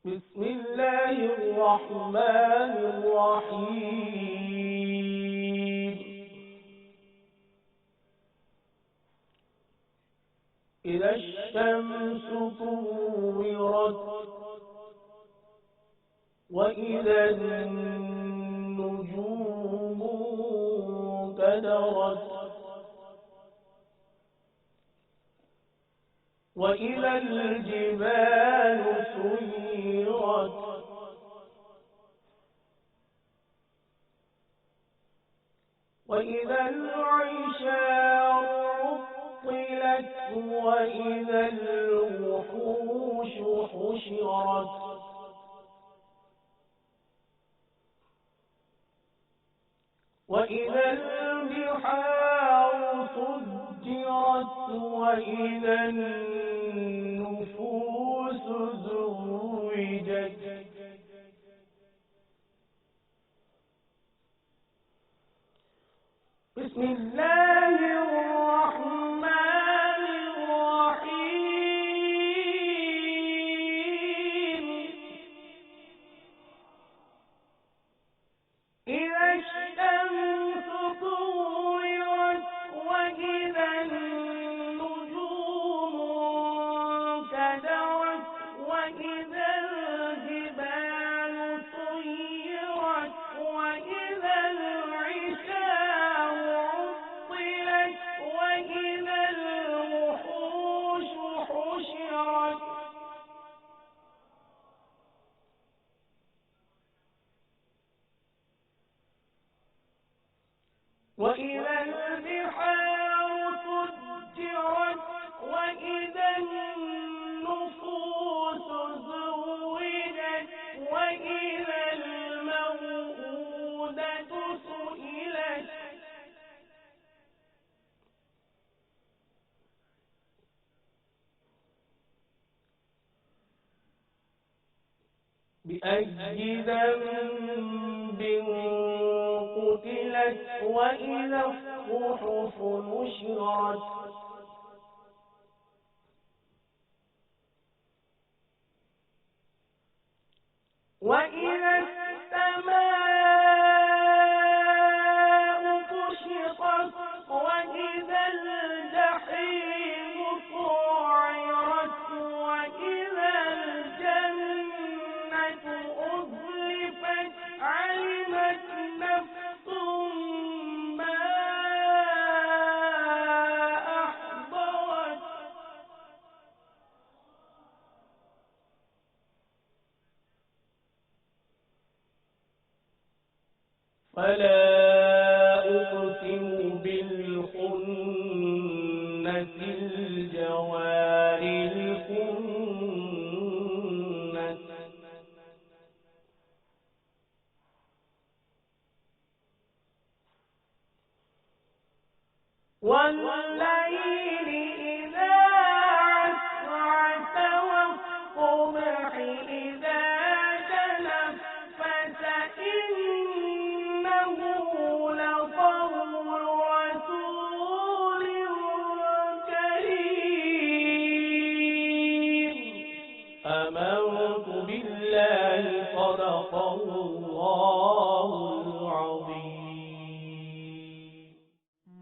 بسم الله الرحمن الرحيم. إذا الشمس كورت وإذا النجوم انكدرت وإذا الجبال سيرت وإذا العشار عطلت وإذا الوحوش حشرت وإذا البحار سجرت وإذا النفوس زوجت بسم الله الرحمن الرحيم. إذا الشمس كورت وإذا النجوم انكدرت وإذا الجبال سيرت وإذا العشار عطلت وإذا الوحوش حشرت وإذا البحار سجرت وإذا النفوس زوجت وإذا الموءودة سئلت بأي ذنب قتلت وإذا الصحف نشرت وإذا السماء كشطت وإذا الجحيم سعرت وإذا الجنة أزلفت علمت نفس ما أحضرت فلا أقسم بالخنس الجوار الكنس والليل إذا عسعس والصبح إذا تنفس إنه لقول رسول كريم. آمنت بالله صدق الله العظيم.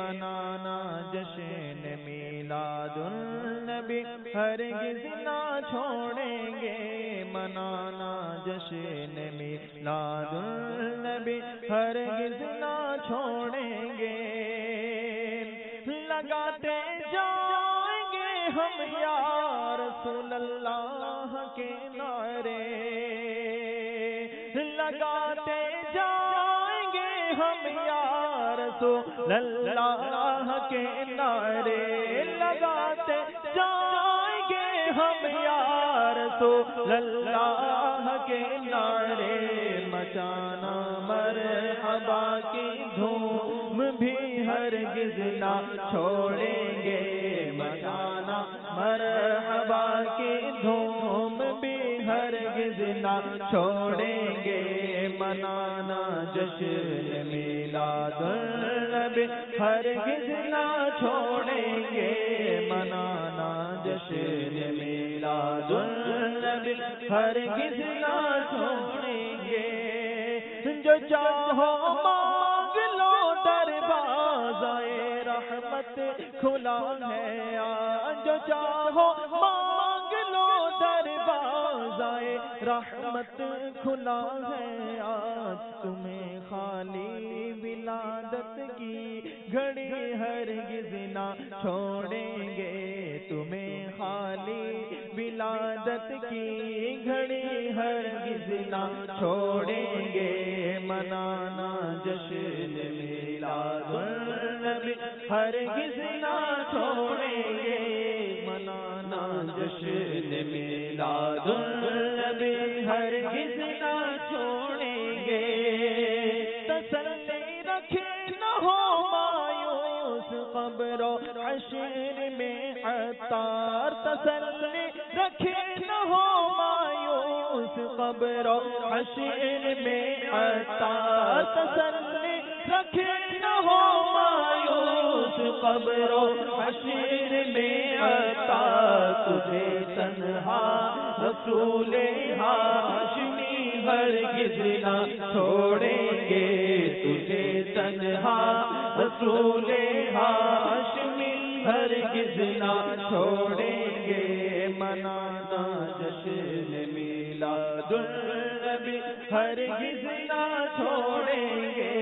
منانا جشن میلاد النبی ہرگز نہ چھوڑیں گے، منانا جشن میلاد النبی ہرگز نہ چھوڑیں گے، لگاتے جائیں گے ہم یا رسول اللہ کے نعرے، لگاتے جائیں گے ہم یا رسول اللہ کے نعرے، لگاتے جائیں گے ہم یا رسول اللہ کے نعرے، مچانا مرحبا کی دھوم بھی ہرگز نہ چھوڑیں گے، مچانا مرحبا کی دھوم بھی ہرگز نہ چھوڑیں گے، منانا جشن میلاد النبی ہرگز نہ چھوڑیں گے، منانا جشن میلاد النبی ہرگز نہ چھوڑیں گے، جو چاہو مانگ لو دروازہ رحمت کھلا ہے آج، جو چاہو مانگ لو دروازہ رحمت کھلا ہے آج، تمہیں خالی ولادت کی گھڑی ہرگز نہ چھوڑیں گے، تمہیں خالی ولادت کی گھڑی ہرگز نہ چھوڑیں گے، منانا جشن میلاد النبی ہرگز نہ چھوڑیں گے، منانا جشن میلاد النبی ہرگز نہ چھوڑیں گے، تسلی رکھے نہ ہو مایوس قبر و حشر میں عطار، تسلی رکھے نہ ہو مایوس قبر و حشر میں عطار، تسلی رکھے نہ ہو مایوس قبر و حشر میں عطار، تجھے تنہا رسول ہاشمی ہرگز نہ چھوڑیں گے، تجھے تنہا رسول ہاشمی ہرگز نہ چھوڑیں گے، منانا جشن میلاد النبی ہرگز نہ چھوڑیں گے،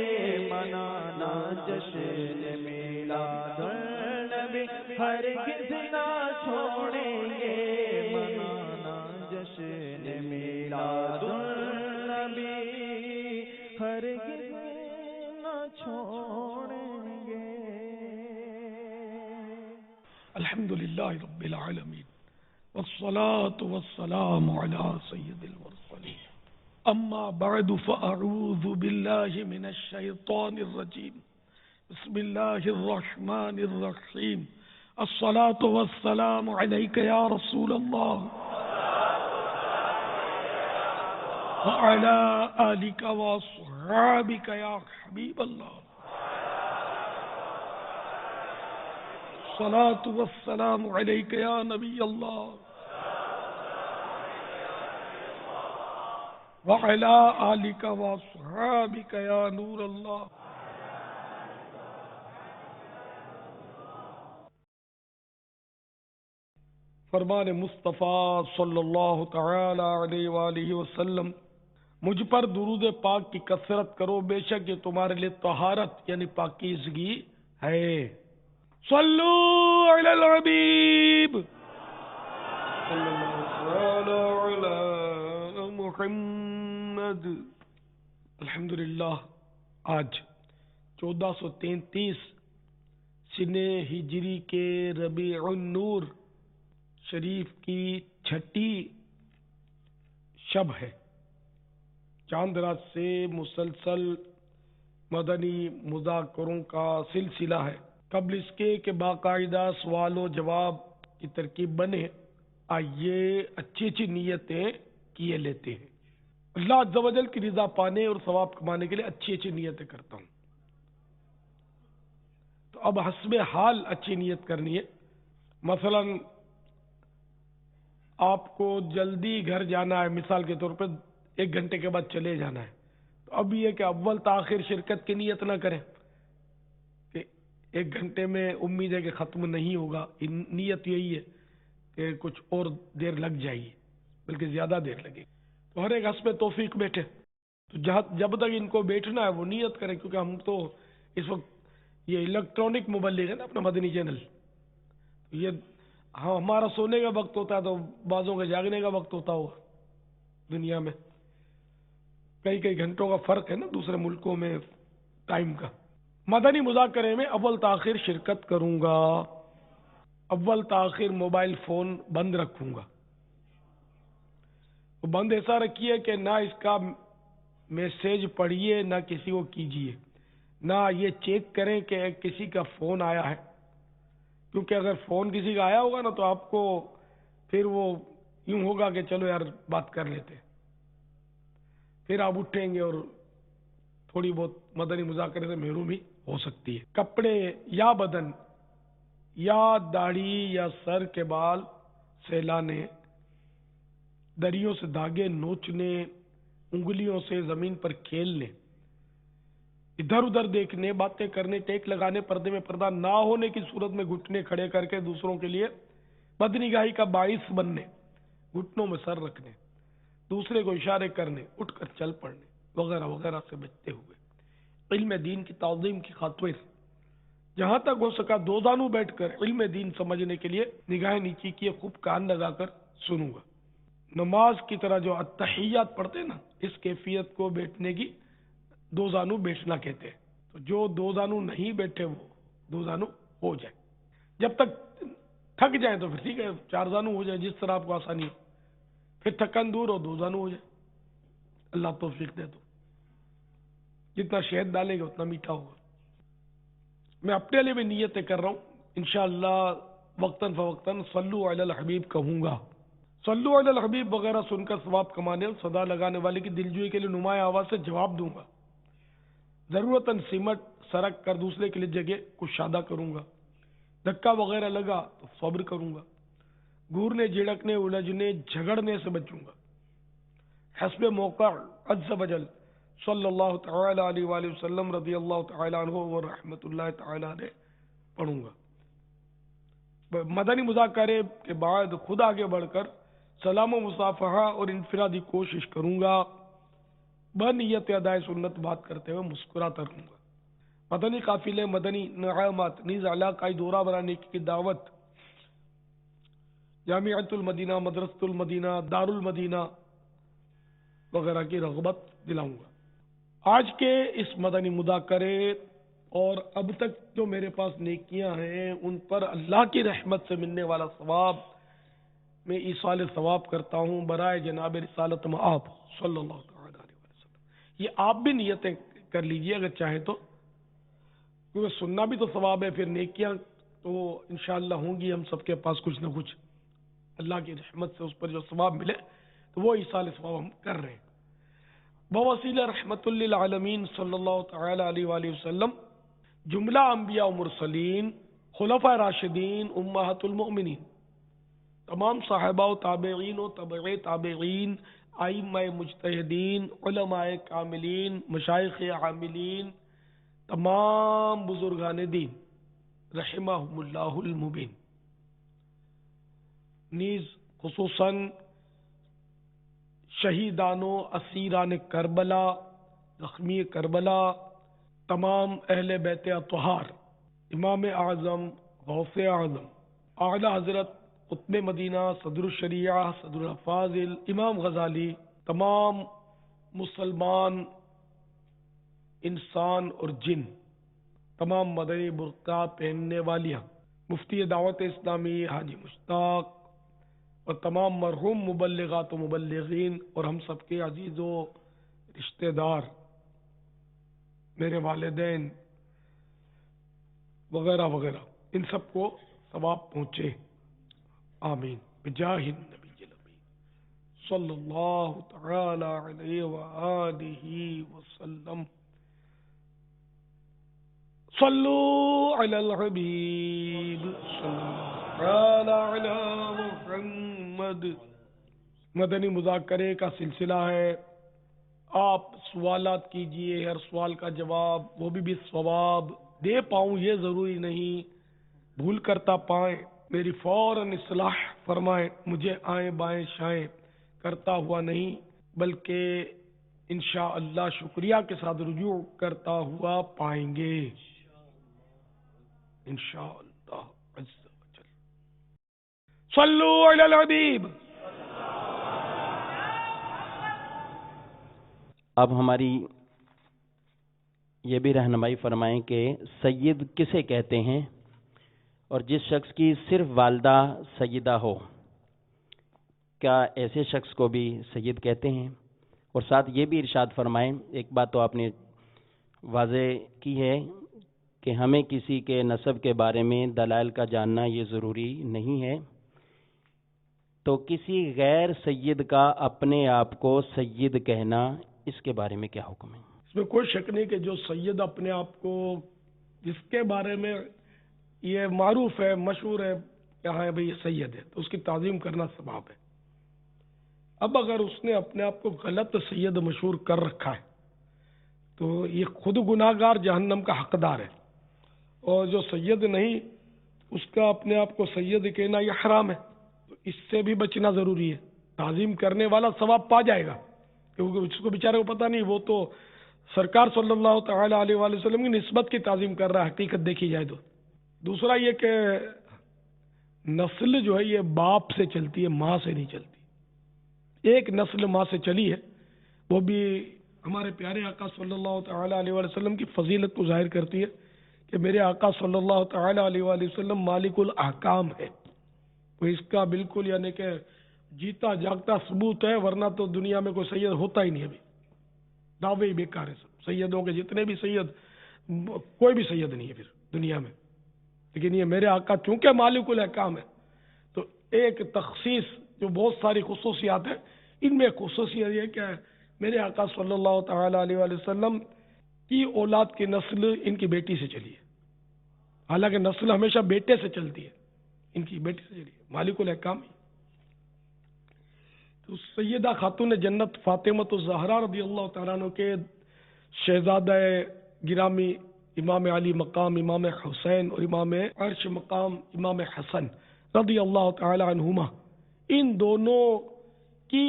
منانا جشن میلاد النبی ہرگز نہ چھوڑیں گے، منانا جشن میلاد النبی ہرگز نہ چھوڑیں گے۔ الحمدللہ رب العالمین والصلاة والسلام على سید المرسلین، اما بعد فاعوذ باللہ من الشیطان الرجیم، بسم اللہ الرحمن الرحیم، الصلاة والسلام علیک یا رسول اللہ وعلى آلک واصحابک یا حبیب اللہ، الصلاة والسلام علیک یا نبی اللہ وعلى آلک واصحابک یا نور اللہ۔ فرمان مصطفیٰ صلی اللہ تعالی علیہ وآلہ وسلم، مجھ پر درود پاک کی کثرت کرو، بے شک یہ تمہارے لیے طہارت یعنی پاکیزگی ہے۔ صلو علی الحبیب صلی اللہ علی محمد۔ الحمدللہ آج 1433 سن ہجری کے ربیع النور شریف کی چھٹی شب ہے۔ چاند رات سے مسلسل مدنی مذاکروں کا سلسلہ ہے۔ قبل اس کے کہ باقاعدہ سوال و جواب کی ترکیب بنے، آئیے اچھی اچھی نیتیں کیے لیتے ہیں۔ اللہ عز و جل کی رضا پانے اور ثواب کمانے کے لیے اچھی اچھی نیتیں کرتا ہوں۔ تو اب حسب حال اچھی نیت کرنی ہے۔ مثلا آپ کو جلدی گھر جانا ہے، مثال کے طور پہ 1 گھنٹے کے بعد چلے جانا ہے، تو اب یہ کہ اول تاخیر شرکت کی نیت نہ کریں کہ 1 گھنٹے میں امید ہے کہ ختم نہیں ہوگا، نیت یہی ہے کہ کچھ اور دیر لگ جائے گی، بلکہ زیادہ دیر لگے گی، تو ہر ایک حسب توفیق بیٹھے، تو جب تک ان کو بیٹھنا ہے وہ نیت کریں، کیونکہ ہم تو اس وقت یہ الیکٹرانک مبلغ ہے نا اپنا مدنی چینل، یہ ہمارا سونے کا وقت ہوتا ہے تو بعضوں کے جاگنے کا وقت ہوتا ہوگا، دنیا میں کئی گھنٹوں کا فرق ہے نا دوسرے ملکوں میں ٹائم کا۔ مدنی مذاکرے میں اول تاخیر شرکت کروں گا، اول تاخیر موبائل فون بند رکھوں گا، تو بند ایسا رکھیے کہ نہ اس کا میسیج پڑھیے نہ کسی کو کیجیے، نہ یہ چیک کریں کہ کسی کا فون آیا ہے، کیونکہ اگر فون کسی کا آیا ہوگا نا تو آپ کو پھر وہ یوں ہوگا کہ چلو یار بات کر لیتے، پھر آپ اٹھیں گے اور تھوڑی بہت مدنی مذاکرے سے محرومی ہو سکتی ہے۔ کپڑے یا بدن یا داڑھی یا سر کے بال سہلانے، دریوں سے دھاگے نوچنے، انگلیوں سے زمین پر کھیلنے، ادھر ادھر دیکھنے، باتیں کرنے، ٹیک لگانے، پردے میں پردہ نہ ہونے کی صورت میں گھٹنے کھڑے کر کے دوسروں کے لیے بدنگاہی کا باعث بننے، گھٹنوں میں سر رکھنے، دوسرے کو اشارے کرنے، اٹھ کر چل پڑنے وغیرہ وغیرہ سے بچتے ہوئے علم دین کی تعظیم کی خاطر جہاں تک ہو سکا دو زانو بیٹھ کر علم دین سمجھنے کے لیے نگاہیں نیچی کیے خوب کان لگا کر سنوں گا۔ نماز کی طرح جو التحیات پڑھتے نا، اس کیفیت کو بیٹھنے کی دو زانو بیٹھنا کہتے ہیں، تو جو دو زانو نہیں بیٹھے وہ دو زانو ہو جائے، جب تک تھک جائیں تو پھر ٹھیک ہے 4 زانو ہو جائے، جس طرح آپ کو آسانی ہو، پھر تھکن دور ہو 2 زانو ہو جائے، اللہ توفیق دے تو جتنا شہد ڈالے گا اتنا میٹھا ہوگا۔ میں اپنے لیے بھی نیتیں کر رہا ہوں، انشاءاللہ وقتاً فوقتاً صلو علی الحبیب کہوں گا، صلو علی الحبیب وغیرہ سن کر ثواب کمانے اور صدا لگانے والے کی دلجوئی کے لیے نمایاں آواز سے جواب دوں گا، ضرورتاً سمٹ سرک کر دوسرے کے لیے جگہ کشادہ کروں گا، دھکا وغیرہ لگا تو صبر کروں گا، گورنے جھڑکنے الجھنے جھگڑنے سے بچوں گا، حسب موقع عز وجل صلی اللہ تعالی علیہ وآلہ وسلم رضی اللہ تعالی عنہ و رحمت اللہ تعالی علیہ پڑھوں گا۔ مدنی مذاکرے کے بعد خود آگے بڑھ کر سلام و مصافحہ اور انفرادی کوشش کروں گا، بنیت ادائے سنت بات کرتے ہوئے مسکراتا رہوں گا۔ مدنی قافلے، مدنی نعامات نیز علاقائی دورہ بنانے کی دعوت جامعۃ المدینہ، مدرسۃ المدینہ، دار المدینہ وغیرہ کی رغبت دلاؤں گا۔ آج کے اس مدنی مذاکرے اور اب تک جو میرے پاس نیکیاں ہیں ان پر اللہ کی رحمت سے ملنے والا ثواب میں ایصال ثواب کرتا ہوں برائے جناب رسالت مآب صلی اللہ تعالی علیہ وسلم۔ یہ آپ بھی نیتیں کر لیجئے اگر چاہیں تو، کیونکہ سننا بھی تو ثواب ہے، پھر نیکیاں تو انشاءاللہ ہوں گی ہم سب کے پاس کچھ نہ کچھ، اللہ کی رحمت سے اس پر جو ثواب ملے تو وہ ایصال ثواب ہم کر رہے ہیں۔ بوسیلہ رحمت للعالمین صلی اللہ تعالی علیہ وآلہ وسلم، جملہ انبیاء و مرسلین، خلفاء راشدین، امہات المؤمنین، تمام صحابہ و تابعین و تبع تابعین، ائمہ مجتہدین، علماء کاملین، مشائخ عاملین، تمام بزرگان دین رحمہم اللہ المبین، نیز خصوصاً شہیدان و اسیران کربلا، زخمی کربلا، تمام اہل بیت اطہار، امام اعظم، غوث اعظم، اعلی حضرت قطب مدینہ، صدر الشریعہ، صدر الفاضل، امام غزالی، تمام مسلمان انسان اور جن، تمام مدنی برقع پہننے والیاں، مفتی دعوت اسلامی حاجی مشتاق اور تمام مرحوم مبلغات و مبلغین اور ہم سب کے عزیز و رشتہ دار، میرے والدین وغیرہ وغیرہ، ان سب کو ثواب پہنچے، آمین بجاہ النبی الامین صلی اللہ تعالی علیہ وآلہ وسلم۔ صلو علی الحبیب صلی اللہ علی محمد۔ مدنی مذاکرے کا سلسلہ ہے آپ سوالات کیجئے، ہر سوال کا جواب وہ بھی ثواب دے پاؤں یہ ضروری نہیں، بھول کرتا پائیں میری فوراً اصلاح فرمائیں، مجھے آئیں بائیں شائیں کرتا ہوا نہیں بلکہ انشاءاللہ شکریہ کے ساتھ رجوع کرتا ہوا پائیں گے انشاءاللہ عز و جل۔ صلو علی الحبیب۔ اب ہماری یہ بھی رہنمائی فرمائیں کہ سید کسے کہتے ہیں، اور جس شخص کی صرف والدہ سیدہ ہو، کیا ایسے شخص کو بھی سید کہتے ہیں؟ اور ساتھ یہ بھی ارشاد فرمائیں، ایک بات تو آپ نے واضح کی ہے کہ ہمیں کسی کے نسب کے بارے میں دلائل کا جاننا یہ ضروری نہیں ہے، تو کسی غیر سید کا اپنے آپ کو سید کہنا، اس کے بارے میں کیا حکم ہے؟ اس میں کوئی شک نہیں کہ جو سید اپنے آپ کو، جس کے بارے میں یہ معروف ہے، مشہور ہے کہ ہاں بھئی یہ سید ہے، تو اس کی تعظیم کرنا ثواب ہے۔ اب اگر اس نے اپنے آپ کو غلط سید مشہور کر رکھا ہے تو یہ خود گناہ گار جہنم کا حقدار ہے، اور جو سید نہیں اس کا اپنے آپ کو سید کہنا یہ حرام ہے، تو اس سے بھی بچنا ضروری ہے۔ تعظیم کرنے والا ثواب پا جائے گا، کیونکہ اس کو بیچارے کو پتہ نہیں، وہ تو سرکار صلی اللہ تعالی علیہ وآلہ وسلم کی نسبت کی تعظیم کر رہا ہے، حقیقت دیکھی جائے تو۔ دوسرا یہ کہ نسل جو ہے یہ باپ سے چلتی ہے، ماں سے نہیں چلتی۔ ایک نسل ماں سے چلی ہے، وہ بھی ہمارے پیارے آقا صلی اللہ تعالی علیہ وآلہ وسلم کی فضیلت کو ظاہر کرتی ہے کہ میرے آقا صلی اللہ تعالی علیہ وآلہ وسلم مالک الاحکام ہے، وہ اس کا بالکل یعنی کہ جیتا جاگتا ثبوت ہے، ورنہ تو دنیا میں کوئی سید ہوتا ہی نہیں ابھی، دعوے ہی بیکار ہے سب، سیدوں کے جتنے بھی سید، کوئی بھی سید نہیں ہے پھر دنیا میں۔ لیکن یہ میرے آقا چونکہ مالک الاحکام ہے تو ایک تخصیص، جو بہت ساری خصوصیات ہیں، ان میں خصوصیت یہ کہ میرے آقا صلی اللہ تعالی علیہ وآلہ وسلم کی اولاد کی نسل ان کی بیٹی سے چلی ہے، حالانکہ نسل ہمیشہ بیٹے سے چلتی ہے، ان کی بیٹی سے چلی ہے، مالک الاحکام ہی۔ تو سیدہ خاتون جنت فاطمہ الزہرا رضی اللہ تعالیٰ عنہ کے شہزادہ گرامی امام علی مقام امام حسین اور امام عرش مقام امام حسن رضی اللہ تعالی عنہما، ان دونوں کی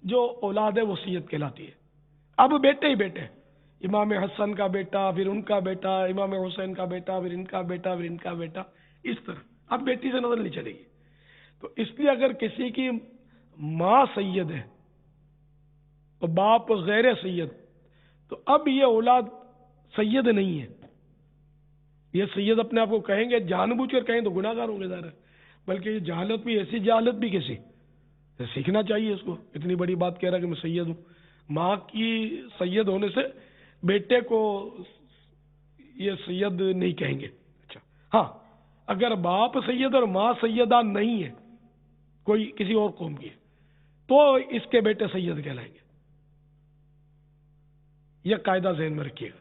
جو اولاد ہے وہ سید کہلاتی ہے۔ اب بیٹے ہی بیٹے، امام حسن کا بیٹا، پھر ان کا بیٹا، امام حسین کا بیٹا، پھر ان کا بیٹا، پھر ان کا بیٹا، اس طرح اب بیٹی سے نظر نہیں چلے گی۔ تو اس لیے اگر کسی کی ماں سید ہے تو باپ غیر سید، تو اب یہ اولاد سید نہیں ہے، یہ سید اپنے آپ کو کہیں گے، جان بوجھ کر کہیں تو گناہ گار ہوں گے ظاہر ہے، بلکہ یہ جہالت بھی، ایسی جہالت بھی کیسی، سیکھنا چاہیے اس کو۔ اتنی بڑی بات کہہ رہا کہ میں سید ہوں، ماں کی سید ہونے سے بیٹے کو یہ سید نہیں کہیں گے۔ اچھا ہاں، اگر باپ سید اور ماں سیدہ نہیں ہے، کوئی کسی اور قوم کی ہے، تو اس کے بیٹے سید کہلائیں گے، یہ قاعدہ ذہن میں رکھیے گا۔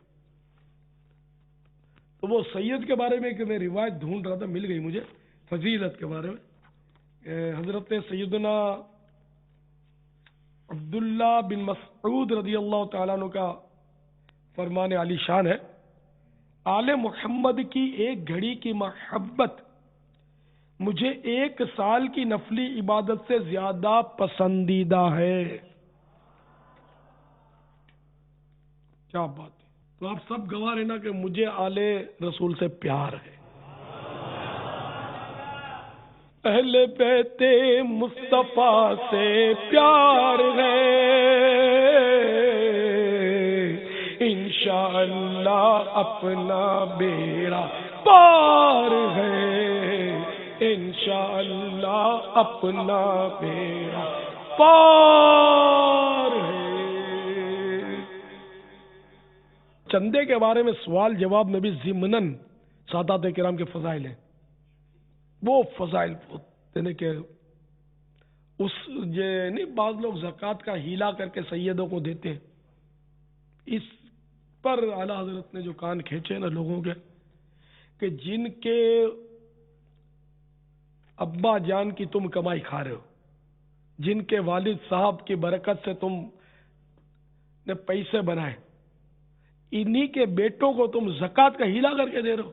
تو وہ سید کے بارے میں کہ میں روایت ڈھونڈ رہا تھا، مل گئی مجھے، فضیلت کے بارے میں حضرت سیدنا عبداللہ بن مسعود رضی اللہ تعالیٰ عنہ کا فرمان علی شان ہے، آل محمد کی ایک گھڑی کی محبت مجھے 1 سال کی نفلی عبادت سے زیادہ پسندیدہ ہے۔ کیا بات ہے! تو آپ سب گواہ رہنا کہ مجھے آل رسول سے پیار ہے، اہل بیت مصطفیٰ سے پیار ہے، انشاءاللہ اپنا بیڑا پار ہے، انشاءاللہ اپنا بیڑا پار ہے۔ چندے کے بارے میں سوال جواب میں بھی ضمناً سادات کرام کے فضائل ہیں، وہ فضائل دینے کے اس نہیں، بعض لوگ زکوٰۃ کا ہیلا کر کے سیدوں کو دیتے ہیں، اس پر اعلیٰ حضرت نے جو کان کھینچے نا لوگوں کے، کہ جن کے ابا جان کی تم کمائی کھا رہے ہو، جن کے والد صاحب کی برکت سے تم نے پیسے بنائے، انہی کے بیٹوں کو تم زکوٰۃ کا ہیلا کر کے دے رہے ہو.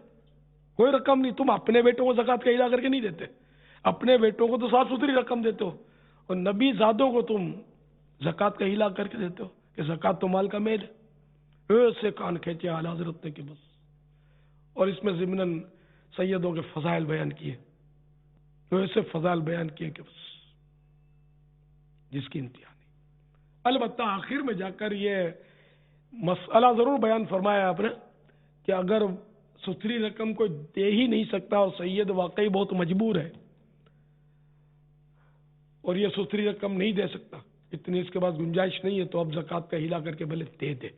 کوئی رقم نہیں، تم اپنے بیٹوں کو زکوٰۃ کا ہیلا کر کے نہیں دیتے، اپنے بیٹوں کو تو صاف ستھری رقم دیتے ہو، اور نبی زادوں کو تم زکوٰۃ کا ہیلا کر کے دیتے ہو کہ زکوٰۃ تو مال کا میل ہے. ایسے کان کھینچے اعلیٰ حضرت نے کہ بس. اور اس میں ضمناً سیدوں کے فضائل بیان کیے، ایسے فضائل بیان کیے کہ بس جس کی انتہا نہیں. البتہ آخر میں جا کر یہ مسئلہ ضرور بیان فرمایا آپ نے کہ اگر ستھری رقم کوئی دے ہی نہیں سکتا اور سید واقعی بہت مجبور ہے اور یہ ستھری رقم نہیں دے سکتا، اتنی اس کے بعد گنجائش نہیں ہے، تو اب زکوٰۃ کا ہیلا کر کے بھلے دے دے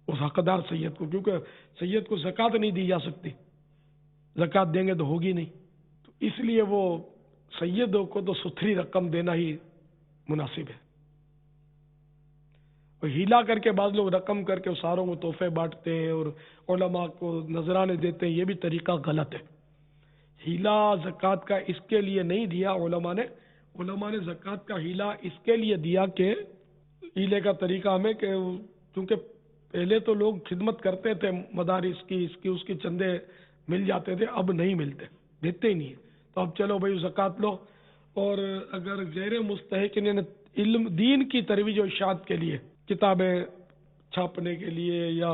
اس حقدار سید کو، کیونکہ سید کو زکوٰۃ نہیں دی جا سکتی، زکوٰۃ دیں گے تو ہوگی نہیں. تو اس لیے وہ سیدوں کو تو ستھری رقم دینا ہی مناسب ہے. اور ہیلا کر کے بعض لوگ رقم کر کے ساروں کو تحفے بانٹتے ہیں اور علماء کو نذرانے دیتے ہیں، یہ بھی طریقہ غلط ہے. ہیلا زکوٰۃ کا اس کے لیے نہیں دیا علماء نے زکوٰۃ کا ہیلا اس کے لیے دیا کہ ہیلے کا طریقہ ہمیں کہ کیونکہ پہلے تو لوگ خدمت کرتے تھے، مدارس کی اس کی چندے مل جاتے تھے، اب نہیں ملتے، دیتے ہی نہیں. تو اب چلو بھائی زکوٰۃ لو، اور اگر غیر مستحق علم دین کی ترویج و اشاعت کے لیے کتابیں چھاپنے کے لیے یا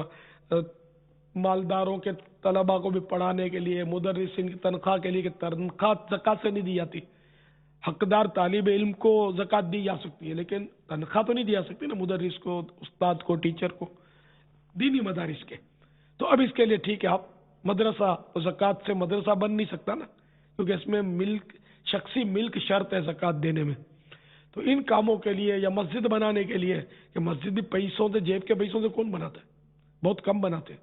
مالداروں کے طلباء کو بھی پڑھانے کے لیے، مدرسین کی تنخواہ کے لیے، کہ تنخواہ زکوٰۃ سے نہیں دی جاتی. حقدار طالب علم کو زکوٰۃ دی جا سکتی ہے لیکن تنخواہ تو نہیں دی جا سکتی نا، مدرس کو، استاد کو، ٹیچر کو، دینی مدارس کے. تو اب اس کے لیے ٹھیک ہے، آپ مدرسہ زکوٰۃ سے مدرسہ بن نہیں سکتا نا، کیونکہ اس میں شخصی ملک شرط ہے زکوٰۃ دینے میں. تو ان کاموں کے لیے یا مسجد بنانے کے لیے، کہ مسجد بھی پیسوں سے، جیب کے پیسوں سے کون بناتا ہے، بہت کم بناتے ہیں.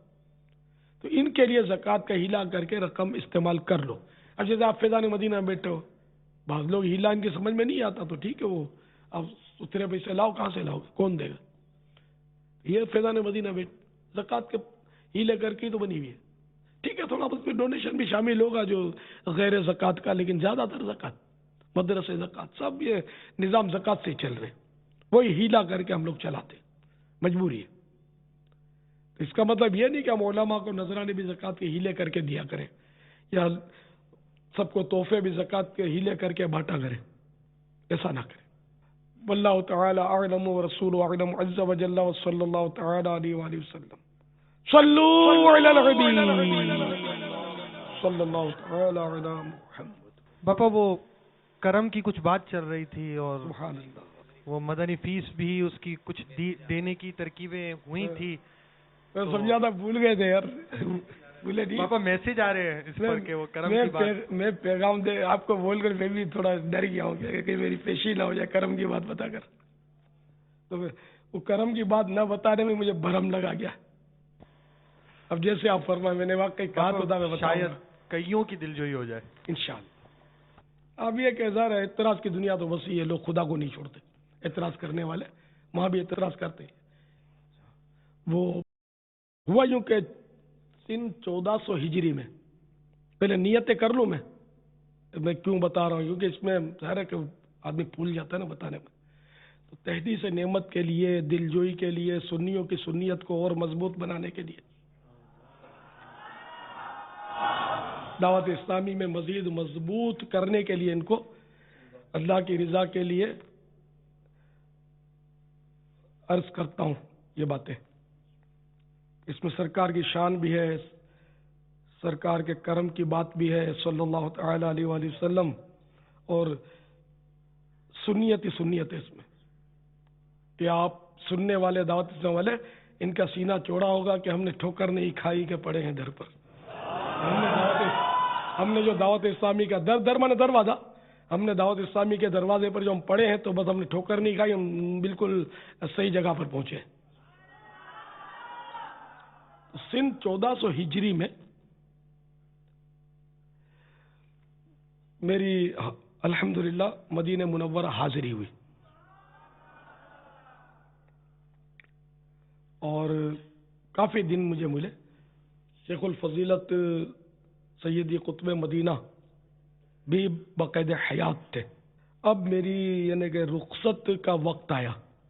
تو ان کے لیے زکوٰۃ کا ہیلا کر کے رقم استعمال کر لو. اب جیسے آپ فیضان مدینہ میں بیٹھے ہو، بعض لوگ ہیلا ان کی سمجھ میں نہیں آتا، تو ٹھیک ہے، وہ اب ستھرے پیسے لاؤ، کہاں سے لاؤ، کون دے گا. یہ فیضان مدینہ بیٹھ زکوٰۃ کے ہیلے کر کے تو بنی ہوئی ہے. ٹھیک ہے، تھوڑا بہت ڈونیشن بھی شامل ہوگا جو غیر زکوٰۃ کا، لیکن زیادہ تر زکوٰۃ، مدرسے زکوٰۃ، سب یہ نظام زکوٰۃ سے ہی چل رہے ہیں. وہی ہیلا کر کے ہم لوگ چلاتے، مجبوری ہے. تو اس کا مطلب یہ نہیں کہ ہم علماء کو نذرانے بھی زکوٰۃ کے ہیلے کر کے دیا کریں، یا سب کو تحفے بھی زکوٰۃ کے ہیلے کر کے بانٹا کریں، ایسا نہ کریں. واللہ تعالی اعلم ورسولہ اعلم عز وجل وصلی اللہ تعالی علیہ وآلہ وسلم. صلو علی الحبیب صلی اللہ تعالی علی محمد. باپا وہ کرم کی کچھ بات چل رہی تھی اور سبحان اللہ، وہ مدنی فیس بھی اس کی کچھ دینے کی ترکیبیں ہوئی تھی. سب زیادہ بھول گئے تھے یار، بھولے نہیں. پاپا میسج آ رہے ہیں اس پر کہ وہ کرم کی بات. میں پیغام دے آپ کو بول کر میں بھی تھوڑا ڈر گیا ہوں کہ کہیں میری پیشی نہ ہو جائے کرم کی بات بتا کر. تو وہ کرم کی بات نہ بتانے میں مجھے بھرم لگا گیا. اب جیسے آپ فرمائے، میں نے واقعی کہا تو تھا، میں شاید کئیوں کی دلجوئی ہو جائے انشاءاللہ. اب یہ کہ ظاہر ہے اعتراض کی دنیا تو وسیع ہے، لوگ خدا کو نہیں چھوڑتے. اعتراض کرنے والے وہاں بھی اعتراض کرتے ہیں. وہ ہوا یوں کہ سن 1400 ہجری میں، پہلے نیتیں کر لوں میں کیوں بتا رہا ہوں، کیونکہ اس میں ظاہر ہے کہ آدمی بھول جاتا ہے نا بتانے میں. تو تحدیث نعمت کے لیے، دلجوئی کے لیے، سنیوں کی سنیت کو اور مضبوط بنانے کے لیے، دعوت اسلامی میں مزید مضبوط کرنے کے لیے، ان کو اللہ کی رضا کے لیے عرض کرتا ہوں یہ باتیں. اس میں سرکار کی شان بھی ہے، سرکار کے کرم کی بات بھی ہے صلی اللہ تعالی علیہ وآلہ وسلم، اور سنیت ہی سنیت ہے اس میں کہ آپ سننے والے، دعوت اسلامی والے، ان کا سینہ چوڑا ہوگا کہ ہم نے ٹھوکر نہیں کھائی کہ پڑے ہیں در پر. ہم نے جو دعوت اسلامی کا در مانے دروازہ، ہم نے دعوت اسلامی کے دروازے پر جو ہم پڑے ہیں تو بس ہم نے ٹھوکر نہیں کھائی، ہم بالکل صحیح جگہ پر پہنچے. سن 1400 ہجری میں میری الحمدللہ مدینہ منورہ حاضری ہوئی، اور کافی دن مجھے ملے. شیخ الفضیلت سیدی قطب مدینہ بھی باقاعدہ حیات تھے. اب میری یعنی کہ رخصت کا وقت آیا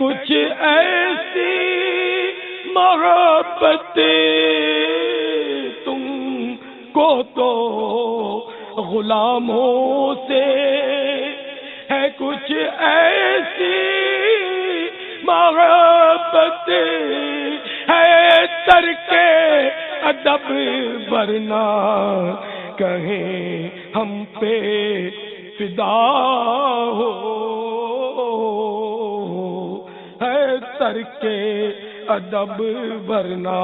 کچھ ایسی محبت تم کو تو غلاموں سے ہے، کچھ ایسی محبت ہے ترک ادب ورنہ کہیں ہم پہ فدا ہو، ہے ترک ادب ورنہ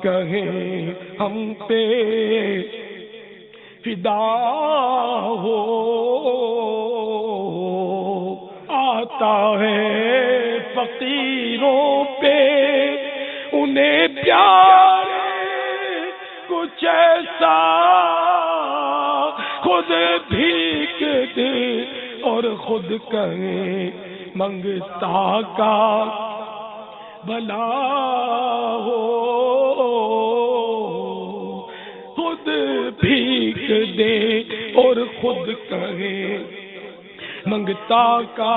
کہیں ہم پہ فدا ہو۔ آتا ہے فقیروں پہ انہیں پیار کچھ ایسا، خود بھیک دے اور خود کہیں منگتا کا بھلا ہو، خود بھیک دے اور خود کہیں منگتا کا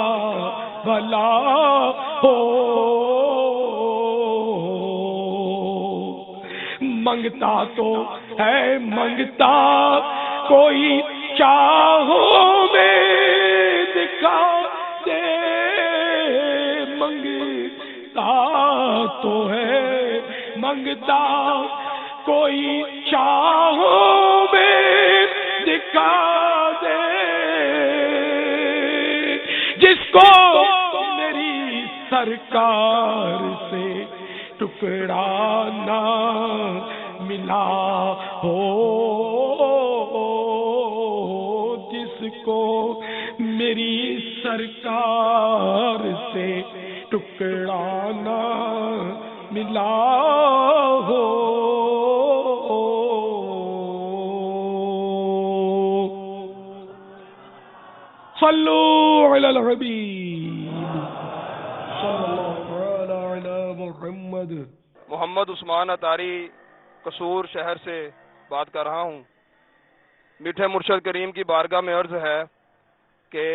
بھلا ہو۔ منگتا تو ہے منگتا کوئی چاہوں میں دکھا دے، منگتا تو ہے منگتا کوئی چاہوں میں دکھا دے، جس کو میری سرکار سے ٹکڑا نہ ملا ہو، جس کو میری سرکار سے ٹکڑا نہ ملا ہو۔ صلو علی الحبیب صلی اللہ علی محمد۔ محمد عثمان اطاری قصور شہر سے بات کر رہا ہوں۔ میٹھے مرشد کریم کی بارگاہ میں عرض ہے کہ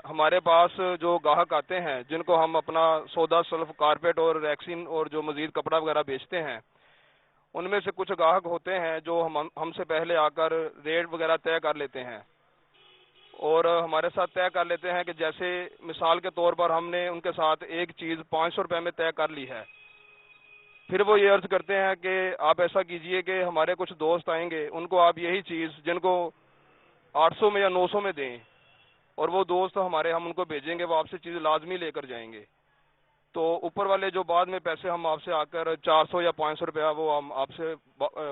ہمارے پاس جو گاہک آتے ہیں جن کو ہم اپنا سودا سلف کارپیٹ اور ریکسین اور جو مزید کپڑا وغیرہ بیچتے ہیں، ان میں سے کچھ گاہک ہوتے ہیں جو ہم سے پہلے آ کر ریٹ وغیرہ طے کر لیتے ہیں اور ہمارے ساتھ طے کر لیتے ہیں کہ جیسے مثال کے طور پر ہم نے ان کے ساتھ ایک چیز 500 روپے میں طے کر لی ہے، پھر وہ یہ عرض کرتے ہیں کہ آپ ایسا کیجئے کہ ہمارے کچھ دوست آئیں گے، ان کو آپ یہی چیز جن کو 800 میں یا 900 میں دیں، اور وہ دوست ہمارے ہم ان کو بھیجیں گے، وہ آپ سے چیز لازمی لے کر جائیں گے، تو اوپر والے جو بعد میں پیسے ہم آپ سے آ کر 400 یا 500 روپیہ وہ ہم آپ سے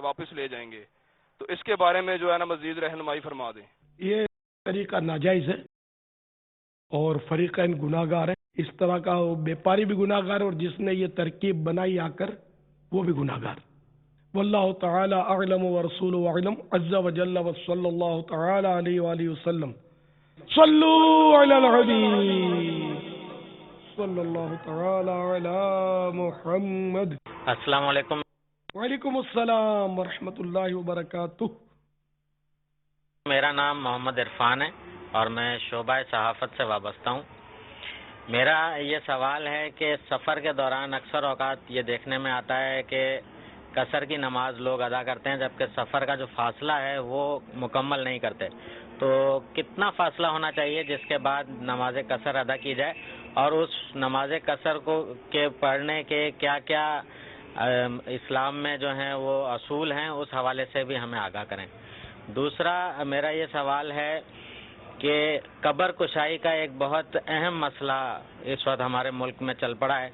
واپس لے جائیں گے، تو اس کے بارے میں جو ہے نا مزید رہنمائی فرما دیں۔ یہ طریقہ ناجائز ہے اور فریقین گناہ گار ہے، اس طرح کا بیپاری بھی گناہ گار ہے اور جس نے یہ ترکیب بنائی آ کر وہ بھی گناہ گار۔ واللہ تعالی اعلم ورسولہ اعلم عز وجل وصلی اللہ تعالی علیہ وآلہ وسلم۔ صلو علی الحبیب صلی اللہ تعالی علی محمد۔ السلام علیکم۔ وعلیکم السلام ورحمۃ اللہ وبرکاتہ۔ میرا نام محمد عرفان ہے اور میں شعبہ صحافت سے وابستہ ہوں۔ میرا یہ سوال ہے کہ سفر کے دوران اکثر اوقات یہ دیکھنے میں آتا ہے کہ قصر کی نماز لوگ ادا کرتے ہیں جبکہ سفر کا جو فاصلہ ہے وہ مکمل نہیں کرتے، تو کتنا فاصلہ ہونا چاہیے جس کے بعد نماز قصر ادا کی جائے، اور اس نماز قصر کے پڑھنے کے کیا کیا اسلام میں جو ہیں وہ اصول ہیں، اس حوالے سے بھی ہمیں آگاہ کریں۔ دوسرا میرا یہ سوال ہے کہ قبر کشائی کا ایک بہت اہم مسئلہ اس وقت ہمارے ملک میں چل پڑا ہے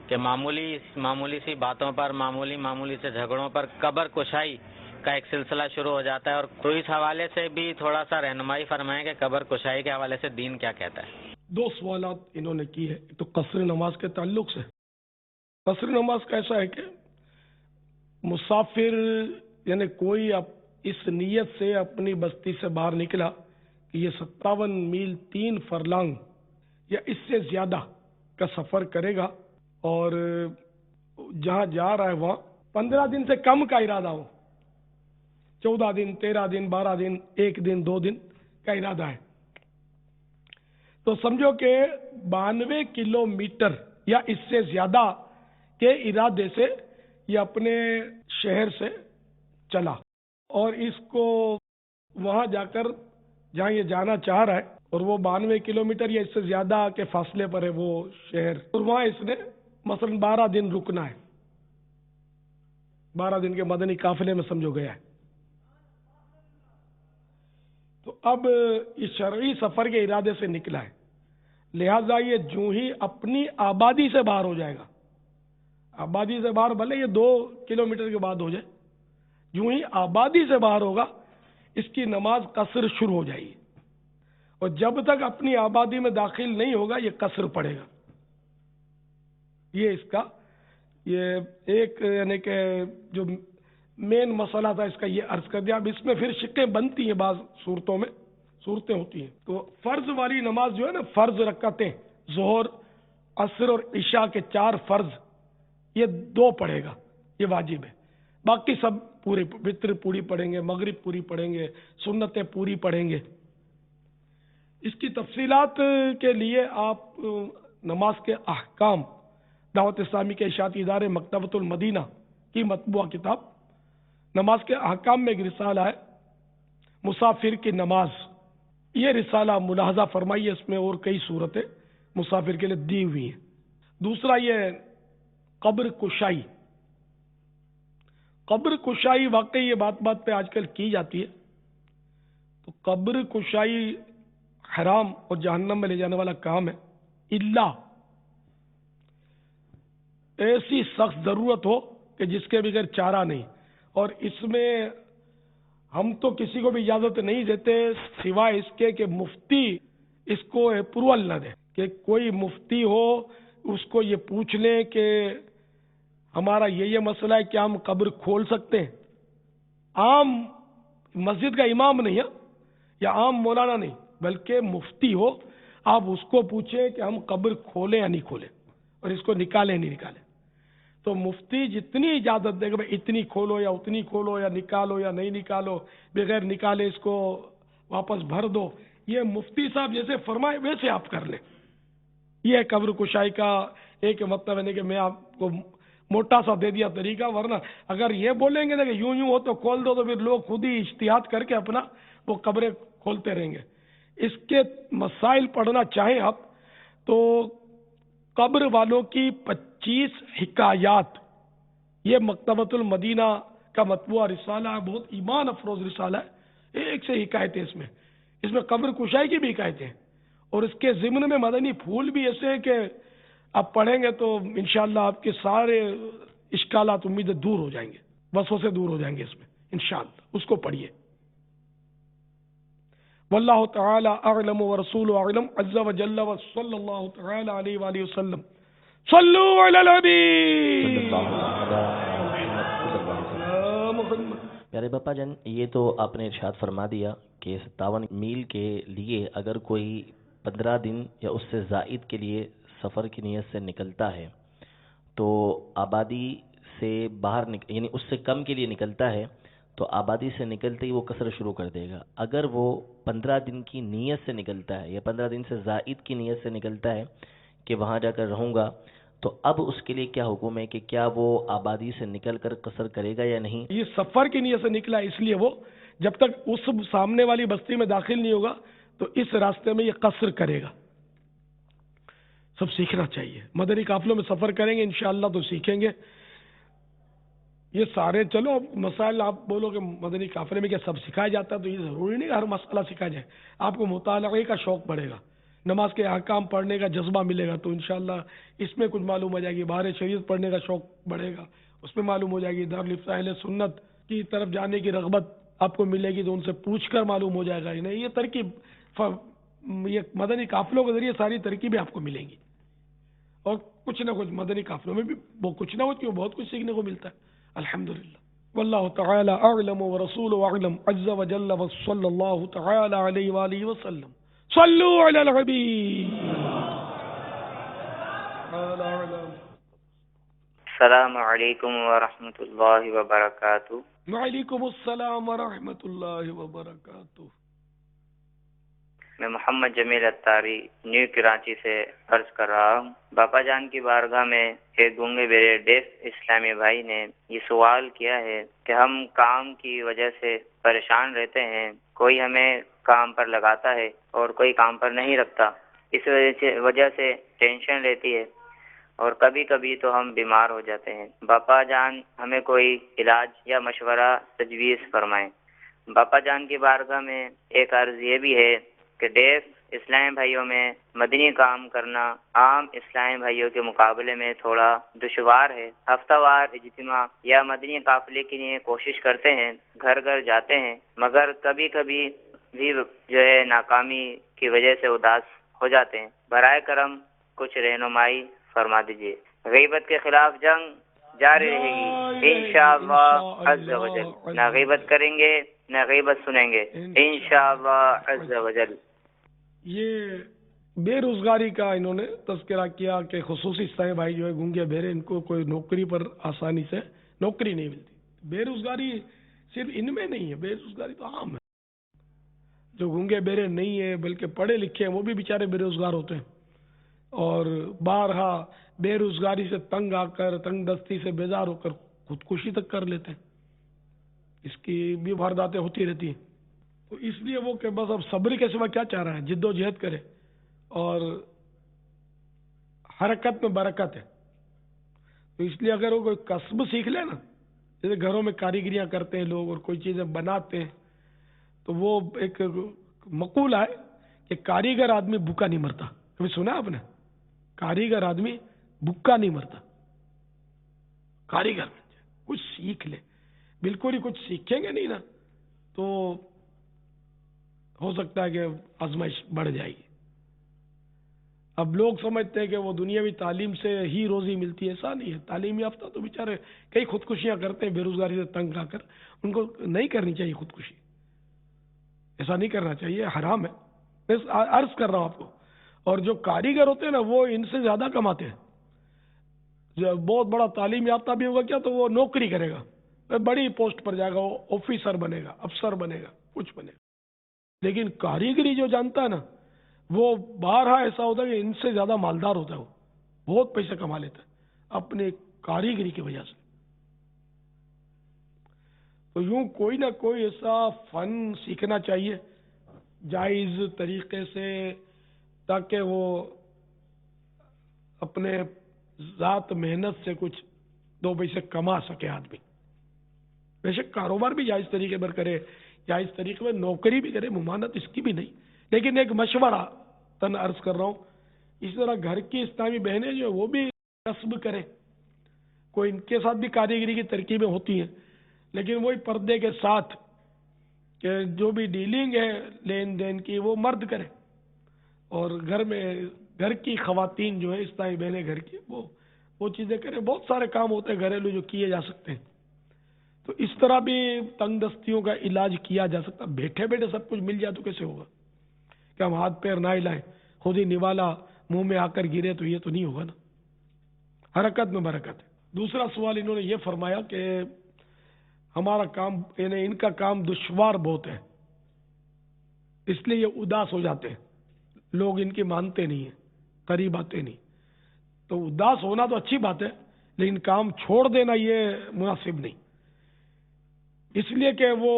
کہ معمولی سی باتوں پر معمولی سے جھگڑوں پر قبر کشائی کا ایک سلسلہ شروع ہو جاتا ہے، اور تو اس حوالے سے بھی تھوڑا سا رہنمائی فرمائیں کہ قبر کشائی کے حوالے سے دین کیا کہتا ہے۔ دو سوالات انہوں نے کی ہے، ایک تو قصر نماز کے تعلق سے۔ قصر نماز کا ایسا ہے کہ مسافر یعنی کوئی اس نیت سے اپنی بستی سے باہر نکلا کہ یہ 57 میل 3 فرلانگ یا اس سے زیادہ کا سفر کرے گا، اور جہاں جا رہا ہے وہاں 15 دن سے کم کا ارادہ ہو، 14 دن 13 دن 12 دن 1 دن 2 دن کا ارادہ ہے، تو سمجھو کہ 92 کلومیٹر یا اس سے زیادہ کے ارادے سے یہ اپنے شہر سے چلا اور اس کو وہاں جا کر جہاں یہ جانا چاہ رہا ہے اور وہ 92 کلومیٹر یا اس سے زیادہ کے فاصلے پر ہے وہ شہر، اور وہاں اس نے مثلا 12 دن رکنا ہے، 12 دن کے مدنی قافلے میں سمجھو گیا ہے. تو اب اس شرعی سفر کے ارادے سے نکلا ہے، لہذا یہ جو ہی اپنی آبادی سے باہر ہو جائے گا، آبادی سے باہر بھلے یہ 2 کلومیٹر کے بعد ہو جائے، جو ہی آبادی سے باہر ہوگا اس کی نماز قصر شروع ہو جائے گی، اور جب تک اپنی آبادی میں داخل نہیں ہوگا یہ قصر پڑے گا. یہ اس کا یہ ایک یعنی کہ جو مین مسئلہ تھا اس کا یہ عرض کر دیا. اب اس میں پھر شقیں بنتی ہیں، بعض صورتوں میں صورتیں ہوتی ہیں. تو فرض والی نماز جو ہے نا، فرض رکعتیں ظہر عصر اور عشاء کے 4 فرض، یہ 2 پڑھے گا، یہ واجب ہے. باقی سب پورے وتر پوری پڑھیں گے، مغرب پوری پڑھیں گے، سنتیں پوری پڑھیں گے. اس کی تفصیلات کے لیے آپ نماز کے احکام دعوت اسلامی کے اشاعتی ادارے مکتبۃ المدینہ کی مطبوعہ کتاب نماز کے احکام میں ایک رسالہ ہے مسافر کی نماز. یہ رسالہ ملاحظہ فرمائیے، اس میں اور کئی صورتیں مسافر کے لیے دی ہوئی ہیں. دوسرا یہ قبر کشائی. قبر کشائی واقعی یہ بات پہ آج کل کی جاتی ہے. تو قبر کشائی حرام اور جہنم میں لے جانے والا کام ہے، الا ایسی سخت ضرورت ہو کہ جس کے بغیر چارہ نہیں. اور اس میں ہم تو کسی کو بھی اجازت نہیں دیتے سوائے اس کے کہ مفتی اس کو اپروول نہ دے، کہ کوئی مفتی ہو اس کو یہ پوچھ لیں کہ ہمارا یہ مسئلہ ہے کہ ہم قبر کھول سکتے ہیں. عام مسجد کا امام نہیں ہے یا عام مولانا نہیں، بلکہ مفتی ہو، آپ اس کو پوچھیں کہ ہم قبر کھولیں یا نہیں کھولیں اور اس کو نکالیں نہیں نکالیں. تو مفتی جتنی اجازت دے گا بھائی اتنی کھولو یا اتنی کھولو یا نکالو یا نہیں نکالو، بغیر نکالے اس کو واپس بھر دو، یہ مفتی صاحب جیسے فرمائے ویسے آپ کر لیں. یہ قبر کشائی کا ایک مطلب ہے کہ میں آپ کو موٹا سا دے دیا طریقہ، ورنہ اگر یہ بولیں گے نا کہ یوں ہو تو کھول دو، تو پھر لوگ خود ہی اجتہاد کر کے اپنا وہ قبریں کھولتے رہیں گے. اس کے مسائل پڑھنا چاہیں آپ تو قبر والوں کی 25 حکایات، یہ مکتبۃ المدینہ کا مطبوعہ رسالہ ہے، بہت ایمان افروز رسالہ ہے. ایک سے حکایتیں اس میں قبر کشائی کی بھی حکایتیں ہیں، اور اس کے ضمن میں مدنی پھول بھی ایسے ہیں کہ آپ پڑھیں گے تو انشاءاللہ آپ کے سارے اشکالات امیدیں دور ہو جائیں گے، وسوسے دور ہو جائیں گے اس میں انشاءاللہ. اس کو پڑھیے. واللہ تعالی اعلم ورسول اعلم عز وجل وصلی اللہ تعالی علیہ وآلہ وسلم. صلو علی الحبیب. پیارے باپا جان، یہ تو آپ نے ارشاد فرما دیا کہ 57 میل کے لیے اگر کوئی 15 دن یا اس سے زائد کے لیے سفر کی نیت سے نکلتا ہے تو آبادی سے باہر یعنی اس سے کم کے لیے نکلتا ہے تو آبادی سے نکلتے ہی وہ قصر شروع کر دے گا. اگر وہ 15 دن کی نیت سے نکلتا ہے یا 15 دن سے زائد کی نیت سے نکلتا ہے کہ وہاں جا کر رہوں گا، تو اب اس کے لیے کیا حکم ہے کہ کیا وہ آبادی سے نکل کر قصر کرے گا یا نہیں؟ یہ سفر کی نیت سے نکلا اس لیے وہ جب تک اس سامنے والی بستی میں داخل نہیں ہوگا تو اس راستے میں یہ قصر کرے گا. سب سیکھنا چاہیے. مدنی قافلوں میں سفر کریں گے انشاءاللہ تو سیکھیں گے. یہ سارے چلو مسائل آپ بولو کہ مدنی قافلے میں کیا سب سکھایا جاتا ہے، تو یہ ضروری نہیں کہ ہر مسئلہ سکھایا جائے. آپ کو مطالعے کا شوق بڑھے گا، نماز کے احکام پڑھنے کا جذبہ ملے گا تو انشاءاللہ اس میں کچھ معلوم ہو جائے گی. بہار شریعت پڑھنے کا شوق بڑھے گا، اس میں معلوم ہو جائے گی. دارالفتہ اہل سنت کی طرف جانے کی رغبت آپ کو ملے گی تو ان سے پوچھ کر معلوم ہو جائے گا. نہیں یہ ترکیب یہ مدنی قافلوں کے ذریعے ساری ترکیبیں آپ کو ملیں گی، اور کچھ نہ کچھ مدنی قافلوں میں بھی وہ کچھ نہ کچھ بہت کچھ سیکھنے کو ملتا ہے الحمدللہ. واللہ تعالی اعلم ورسول اعلم عز وجل وصلی اللہ تعالی علیہ وآلہ وسلم. صلو علی الحبیب. السلام علیکم ورحمۃ اللہ وبرکاتہ. وعلیکم السلام ورحمۃ اللہ وبرکاتہ. میں محمد جمیل اتاری نیو کراچی سے عرض کر رہا ہوں۔ باپا جان کی بارگاہ میں ایک گونگے بہرے ڈیف اسلامی بھائی نے یہ سوال کیا ہے کہ ہم کام کی وجہ سے پریشان رہتے ہیں، کوئی ہمیں کام پر لگاتا ہے اور کوئی کام پر نہیں رکھتا، اس وجہ سے ٹینشن رہتی ہے اور کبھی کبھی تو ہم بیمار ہو جاتے ہیں۔ باپا جان ہمیں کوئی علاج یا مشورہ تجویز فرمائیں۔ باپا جان کی بارگاہ میں ایک عرض یہ بھی ہے کہ ڈیف اسلامی بھائیوں میں مدنی کام کرنا عام اسلامی بھائیوں کے مقابلے میں تھوڑا دشوار ہے۔ ہفتہ وار اجتماع یا مدنی قافلے کے لیے کوشش کرتے ہیں، گھر گھر جاتے ہیں، مگر کبھی کبھی بھی جو ہے ناکامی کی وجہ سے اداس ہو جاتے ہیں۔ برائے کرم کچھ رہنمائی فرما دیجیے۔ غیبت کے خلاف جنگ جاری رہے گی انشاءاللہ عز و جل، نہ غیبت کریں گے نہ غیبت سنیں گے انشاءاللہ عز و جل۔ یہ بے روزگاری کا انہوں نے تذکرہ کیا کہ خصوصی اسلامی بھائی جو ہے گونگے بہرے، ان کو کوئی نوکری پر آسانی سے نوکری نہیں ملتی۔ بے روزگاری صرف ان میں نہیں ہے، بے روزگاری تو عام ہے۔ جو گونگے بہرے نہیں ہیں بلکہ پڑھے لکھے ہیں وہ بھی بیچارے بے روزگار ہوتے ہیں، اور بارہا بے روزگاری سے تنگ آ کر، تنگ دستی سے بیزار ہو کر خودکشی تک کر لیتے ہیں۔ اس کی بھی وارداتیں ہوتی رہتی ہیں۔ تو اس لیے وہ کہ بس اب صبر کے سوا کیا چاہ رہا ہے، جد و جہد کرے اور حرکت میں برکت ہے۔ تو اس لیے اگر وہ کوئی کسب سیکھ لے نا، جیسے گھروں میں کاریگریاں کرتے ہیں لوگ اور کوئی چیزیں بناتے ہیں، تو وہ ایک مقولہ ہے کہ کاریگر آدمی بھوکا نہیں مرتا۔ کبھی سنا آپ نے؟ کاریگر آدمی بھوکا نہیں مرتا۔ کاریگر کچھ سیکھ لے، بالکل ہی کچھ سیکھیں گے نہیں نا تو ہو سکتا ہے کہ آزمائش بڑھ جائے گی۔ اب لوگ سمجھتے ہیں کہ وہ دنیاوی تعلیم سے ہی روزی ملتی ہے، ایسا نہیں ہے۔ تعلیم یافتہ تو بیچارے کئی خودکشیاں کرتے ہیں بے روزگاری سے تنگ آ کر، ان کو نہیں کرنی چاہیے خودکشی، ایسا نہیں کرنا چاہیے، حرام ہے۔ میں عرض کر رہا ہوں آپ کو۔ اور جو کاریگر ہوتے ہیں نا وہ ان سے زیادہ کماتے ہیں۔ جو بہت بڑا تعلیم یافتہ بھی ہوگا کیا تو وہ نوکری کرے گا، بڑی پوسٹ پر جائے گا، وہ آفیسر بنے گا، افسر بنے گا، کچھ بنے گا۔ لیکن کاریگری جو جانتا ہے نا وہ بارہا ایسا ہوتا ہے کہ ان سے زیادہ مالدار ہوتا ہے، وہ بہت پیسے کما لیتا ہے اپنے کاریگری کی وجہ سے۔ تو یوں کوئی نہ کوئی ایسا فن سیکھنا چاہیے جائز طریقے سے، تاکہ وہ اپنے ذات محنت سے کچھ دو پیسے کما سکے آدمی۔ بے شک کاروبار بھی جائز طریقے پر کرے، جائز طریقے پر نوکری بھی کرے، ممانعت اس کی بھی نہیں، لیکن ایک مشورہ تن عرض کر رہا ہوں۔ اس طرح گھر کی اسلامی بہنیں جو وہ بھی کسب کریں، کوئی ان کے ساتھ بھی کاریگری کی ترکیبیں ہوتی ہیں، لیکن وہی پردے کے ساتھ کہ جو بھی ڈیلنگ ہے لین دین کی وہ مرد کرے، اور گھر میں گھر کی خواتین جو ہے اسلامی بہنیں گھر کی وہ چیزیں کریں۔ بہت سارے کام ہوتے ہیں گھریلو جو کیے جا سکتے ہیں، تو اس طرح بھی تنگ دستیوں کا علاج کیا جا سکتا۔ بیٹھے بیٹھے سب کچھ مل جائے تو کیسے ہوگا کہ ہم ہاتھ پیر نہ ہلائیں، خود ہی نوالا منہ میں آ کر گرے تو یہ تو نہیں ہوگا نا۔ حرکت میں برکت ہے۔ دوسرا سوال انہوں نے یہ فرمایا کہ ہمارا کام یعنی ان کا کام دشوار بہت ہے، اس لیے یہ اداس ہو جاتے ہیں، لوگ ان کی مانتے نہیں ہیں، قریب آتے نہیں۔ تو اداس ہونا تو اچھی بات ہے، لیکن کام چھوڑ دینا یہ مناسب نہیں، اس لیے کہ وہ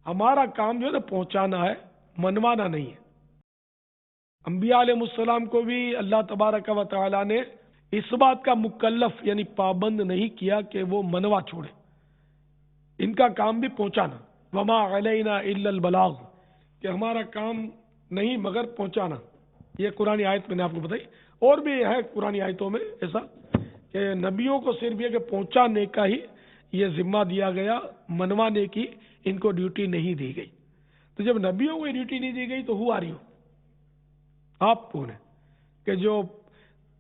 ہمارا کام جو ہے نا پہنچانا ہے، منوانا نہیں ہے۔ انبیاء علیہ السلام کو بھی اللہ تبارک و تعالی نے اس بات کا مکلف یعنی پابند نہیں کیا کہ وہ منوا چھوڑے، ان کا کام بھی پہنچانا۔ وما علینا الا البلاغ، کہ ہمارا کام نہیں مگر پہنچانا۔ یہ قرآن آیت میں نے آپ کو بتائی، اور بھی ہے قرآن آیتوں میں ایسا کہ نبیوں کو صرف یہ کہ پہنچانے کا ہی یہ ذمہ دیا گیا، منوانے کی ان کو ڈیوٹی نہیں دی گئی۔ تو جب نبیوں کو ڈیوٹی نہیں دی گئی تو ہوا رہی ہو آپ کون ہے کہ جو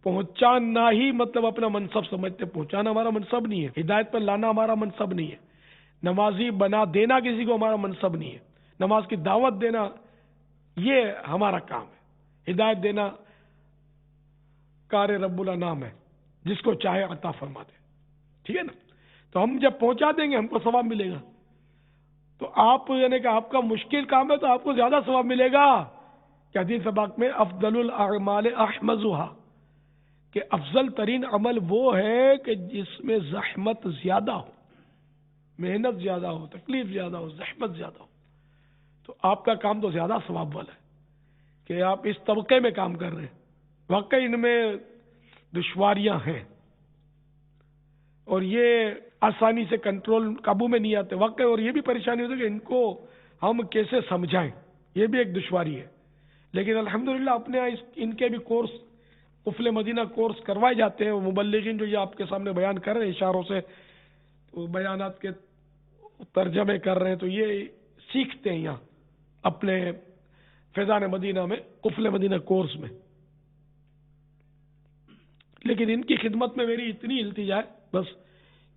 پہنچانا ہی مطلب اپنا منصب سمجھتے؟ پہنچانا ہمارا منصب نہیں ہے، ہدایت پر لانا ہمارا منصب نہیں ہے، نمازی بنا دینا کسی کو ہمارا منصب نہیں ہے، نماز کی دعوت دینا یہ ہمارا کام ہے، ہدایت دینا کار رب الانام ہے، جس کو چاہے عطا فرما دے، ٹھیک ہے نا۔ تو ہم جب پہنچا دیں گے ہم کو ثواب ملے گا، تو آپ یعنی کہ آپ کا مشکل کام ہے تو آپ کو زیادہ ثواب ملے گا. کہ حدیث پاک میں افضل الاعمال احمزها، کہ افضل ترین عمل وہ ہے کہ جس میں زحمت زیادہ ہو، محنت زیادہ ہو، تکلیف زیادہ ہو، زحمت زیادہ ہو. تو آپ کا کام تو زیادہ ثواب والا ہے کہ آپ اس طبقے میں کام کر رہے ہیں. واقعی ان میں دشواریاں ہیں اور یہ آسانی سے کنٹرول قابو میں نہیں آتے واقعی. اور یہ بھی پریشانی ہوتی ہے کہ ان کو ہم کیسے سمجھائیں، یہ بھی ایک دشواری ہے. لیکن الحمدللہ اپنے یہاں ان کے بھی کورس، قفل مدینہ کورس کروائے جاتے ہیں. وہ مبلغین جو یہ آپ کے سامنے بیان کر رہے ہیں اشاروں سے، وہ بیانات کے ترجمے کر رہے ہیں، تو یہ سیکھتے ہیں یہاں اپنے فیضان مدینہ میں، قفل مدینہ کورس میں. لیکن ان کی خدمت میں میری اتنی التجا ہے بس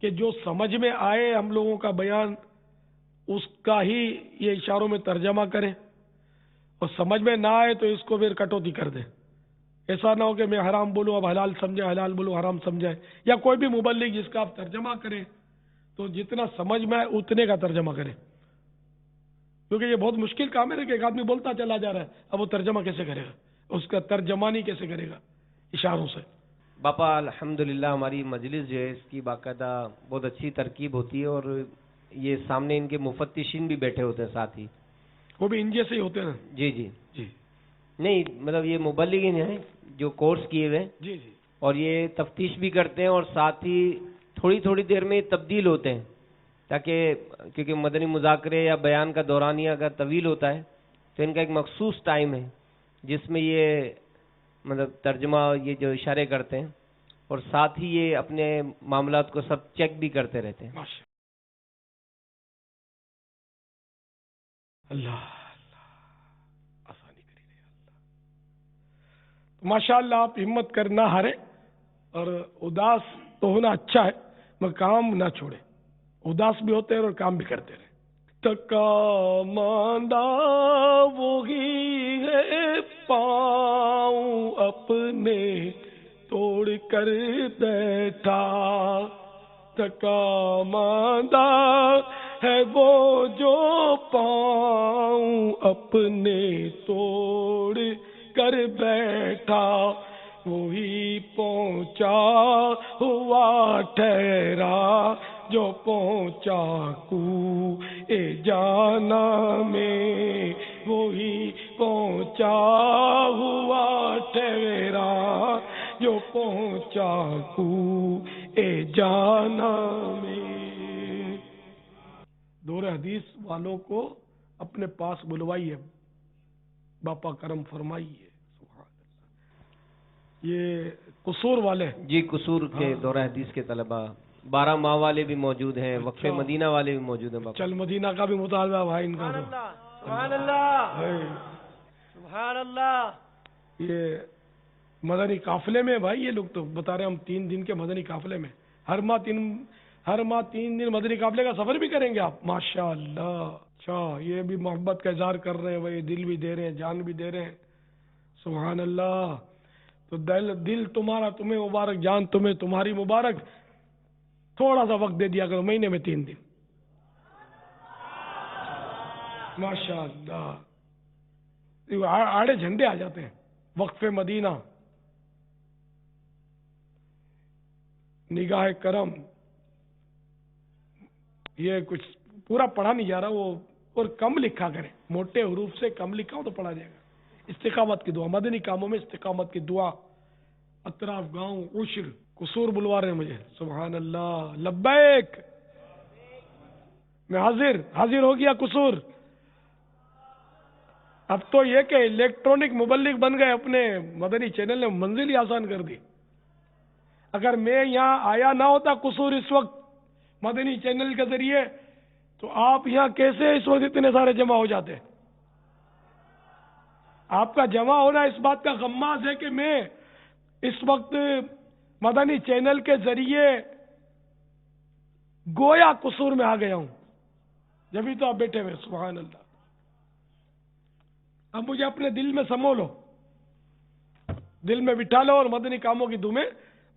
کہ جو سمجھ میں آئے ہم لوگوں کا بیان، اس کا ہی یہ اشاروں میں ترجمہ کریں، اور سمجھ میں نہ آئے تو اس کو پھر کٹوتی کر دیں. ایسا نہ ہو کہ میں حرام بولوں اب حلال سمجھے، حلال بولوں حرام سمجھائے. یا کوئی بھی مبلغ جس کا آپ ترجمہ کریں تو جتنا سمجھ میں آئے اتنے کا ترجمہ کریں، کیونکہ یہ بہت مشکل کام ہے کہ ایک آدمی بولتا چلا جا رہا ہے، اب وہ ترجمہ کیسے کرے گا، اس کا ترجمانی کیسے کرے گا اشاروں سے. باپا الحمدللہ ہماری مجلس جو ہے اس کی باقاعدہ بہت اچھی ترکیب ہوتی ہے، اور یہ سامنے ان کے مفتشین بھی بیٹھے ہوتے ہیں ساتھ ہی. وہ بھی ان جیسے ہی ہوتے ہیں. جی جی جی نہیں مطلب یہ مبلغین ہیں جو کورس کیے ہوئے ہیں، جی جی اور یہ تفتیش بھی کرتے ہیں، اور ساتھ ہی تھوڑی تھوڑی دیر میں تبدیل ہوتے ہیں، تاکہ کیونکہ مدنی مذاکرے یا بیان کا دورانیہ اگر طویل ہوتا ہے تو ان کا ایک مخصوص ٹائم ہے جس میں یہ مطلب ترجمہ یہ جو اشارے کرتے ہیں، اور ساتھ ہی یہ اپنے معاملات کو سب چیک بھی کرتے رہتے ہیں. اللہ آسانی کری رہے اللہ. ماشاء اللہ آپ ہمت کر نہ ہارے، اور اداس تو ہونا اچھا ہے مگر کام نہ چھوڑے. اداس بھی ہوتے ہیں اور کام بھی کرتے رہے. تکا ماندہ وہی ہے پاؤں اپنے توڑ کر بیٹھا، تکا ماندہ ہے وہ جو پاؤں اپنے توڑ کر بیٹھا، وہی پہنچا ہوا ٹھہرا جو پہنچا کوئے جانا میں، وہی پہنچا ہوا ٹھہرا جو پہنچا کوئے جانا میں. دور حدیث والوں کو اپنے پاس بلوائیے، باپا کرم فرمائیے. یہ قصور والے جی قصور کے دورہ حدیث کے طلباء 12 ماہ والے بھی موجود ہیں، وقف مدینہ والے بھی موجود ہیں. چل مدینہ کا بھی مطالبہ بھائی ان کا. سبحان اللہ سبحان اللہ. یہ مدنی قافلے میں بھائی، یہ لوگ تو بتا رہے ہیں ہم 3 دن کے مدنی قافلے میں، ہر ماہ 3 دن مدنی قافلے کا سفر بھی کریں گے آپ. ماشاء اللہ. اچھا یہ بھی محبت کا اظہار کر رہے ہیں، وہی دل بھی دے رہے ہیں، جان بھی دے رہے ہیں. سبحان اللہ. تو دل تمہارا تمہیں مبارک، جان تمہیں تمہاری مبارک. تھوڑا سا وقت دے دیا کرو، مہینے میں 3 دن. ماشاء اللہ. آڑے جھنڈے آ جاتے ہیں. وقف مدینہ، نگاہ کرم، یہ کچھ پورا پڑھا نہیں جا رہا وہ، اور کم لکھا کریں، موٹے حروف سے کم لکھا ہو تو پڑھا جائے گا. استقامت کی دعا، مدنی کاموں میں استقامت کی دعا. اطراف گاؤں عشر قصور بلوا رہے ہیں مجھے. سبحان اللہ. لبیک، میں حاضر ہو گیا قصور. اب تو یہ کہ الیکٹرانک مبلغ بن گئے، اپنے مدنی چینل نے منزل ہی آسان کر دی. اگر میں یہاں آیا نہ ہوتا قصور اس وقت مدنی چینل کے ذریعے، تو آپ یہاں کیسے اس وقت اتنے سارے جمع ہو جاتے. آپ کا جمع ہونا اس بات کا غماز ہے کہ میں اس وقت مدنی چینل کے ذریعے گویا قصور میں آ گیا ہوں، جبھی تو آپ بیٹھے ہوئے. سبحان اللہ. اب مجھے اپنے دل میں سمو لو، دل میں بٹھا لو، اور مدنی کاموں کی دھومیں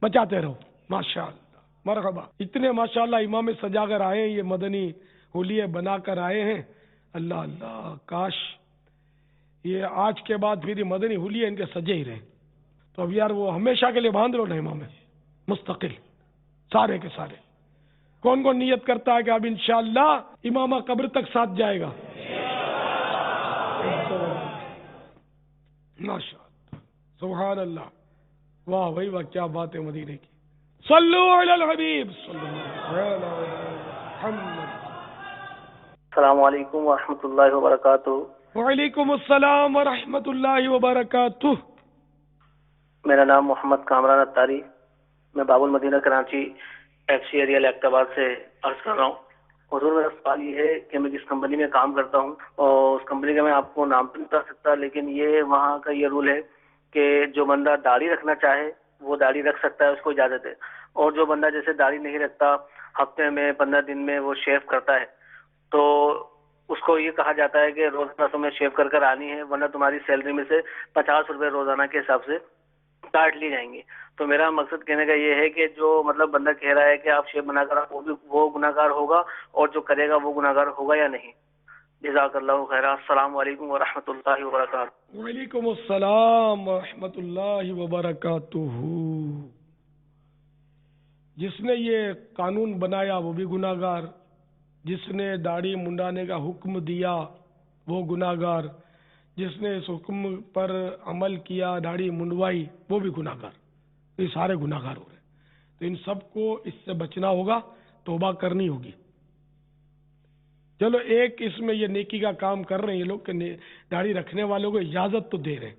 بچاتے رہو. ماشاء اللہ. مرحبا. اتنے ماشاء اللہ امام سجا کر آئے ہیں یہ مدنی ہولیے بنا کر آئے ہیں. اللہ اللہ، کاش یہ آج کے بعد پھر یہ مدنی ہولیے ان کے سجے ہی رہے. تو اب یار وہ ہمیشہ کے لیے باندھ لو نا امام مستقل سارے کے سارے. کون کون نیت کرتا ہے کہ اب انشاءاللہ امامہ قبر تک ساتھ جائے گا؟ ماشاء اللہ، سبحان اللہ، واہ بھائی واہ، کیا بات ہے مدینے کی. صلو علی الحبیب صلی اللہ علیہ محمد. السلام علیکم ورحمۃ اللہ وبرکاتہ. وعلیکم السلام ورحمۃ اللہ وبرکاتہ. میرا نام محمد کامران اتاری، میں Bab ul Madina Karachi F C area Liaquatabad سے عرض کر رہا ہوں. حضور میرا سوال یہ ہے کہ میں جس کمپنی میں کام کرتا ہوں اور اس کمپنی کا میں آپ کو نام تو نہیں بتا سکتا، لیکن یہ وہاں کا یہ رول ہے کہ جو بندہ داڑھی رکھنا چاہے وہ داڑھی رکھ سکتا ہے، اس کو اجازت ہے. اور جو بندہ جیسے داڑھی نہیں رکھتا، ہفتے میں 15 دن میں وہ شیو کرتا ہے، تو اس کو یہ کہا جاتا ہے کہ روزانہ تمہیں شیو کر کر آنی ہے، ورنہ تمہاری سیلری میں سے 50 روپے روزانہ کے حساب سے کاٹ لی جائیں گے. تو میرا مقصد کہنے کا یہ ہے کہ جو مطلب بندہ کہہ رہا ہے کہ آپ شیو بنا کر وہ گناہ گار ہوگا، اور جو کرے گا وہ گناہ گار ہوگا یا نہیں؟ جزاک اللہ خیر. السلام علیکم ورحمۃ اللہ وبرکاتہ. وعلیکم السلام ورحمۃ اللہ وبرکاتہ. جس نے یہ قانون بنایا وہ بھی گناہ گار، جس نے داڑھی منڈانے کا حکم دیا وہ گناہ گار، جس نے اس حکم پر عمل کیا داڑھی منڈوائی وہ بھی گناہ گار. یہ سارے گناہ گار ہو رہے ہیں. تو ان سب کو اس سے بچنا ہوگا، توبہ کرنی ہوگی. چلو ایک اس میں یہ نیکی کا کام کر رہے ہیں یہ لوگ کہ داڑھی رکھنے والوں کو اجازت تو دے رہے ہیں،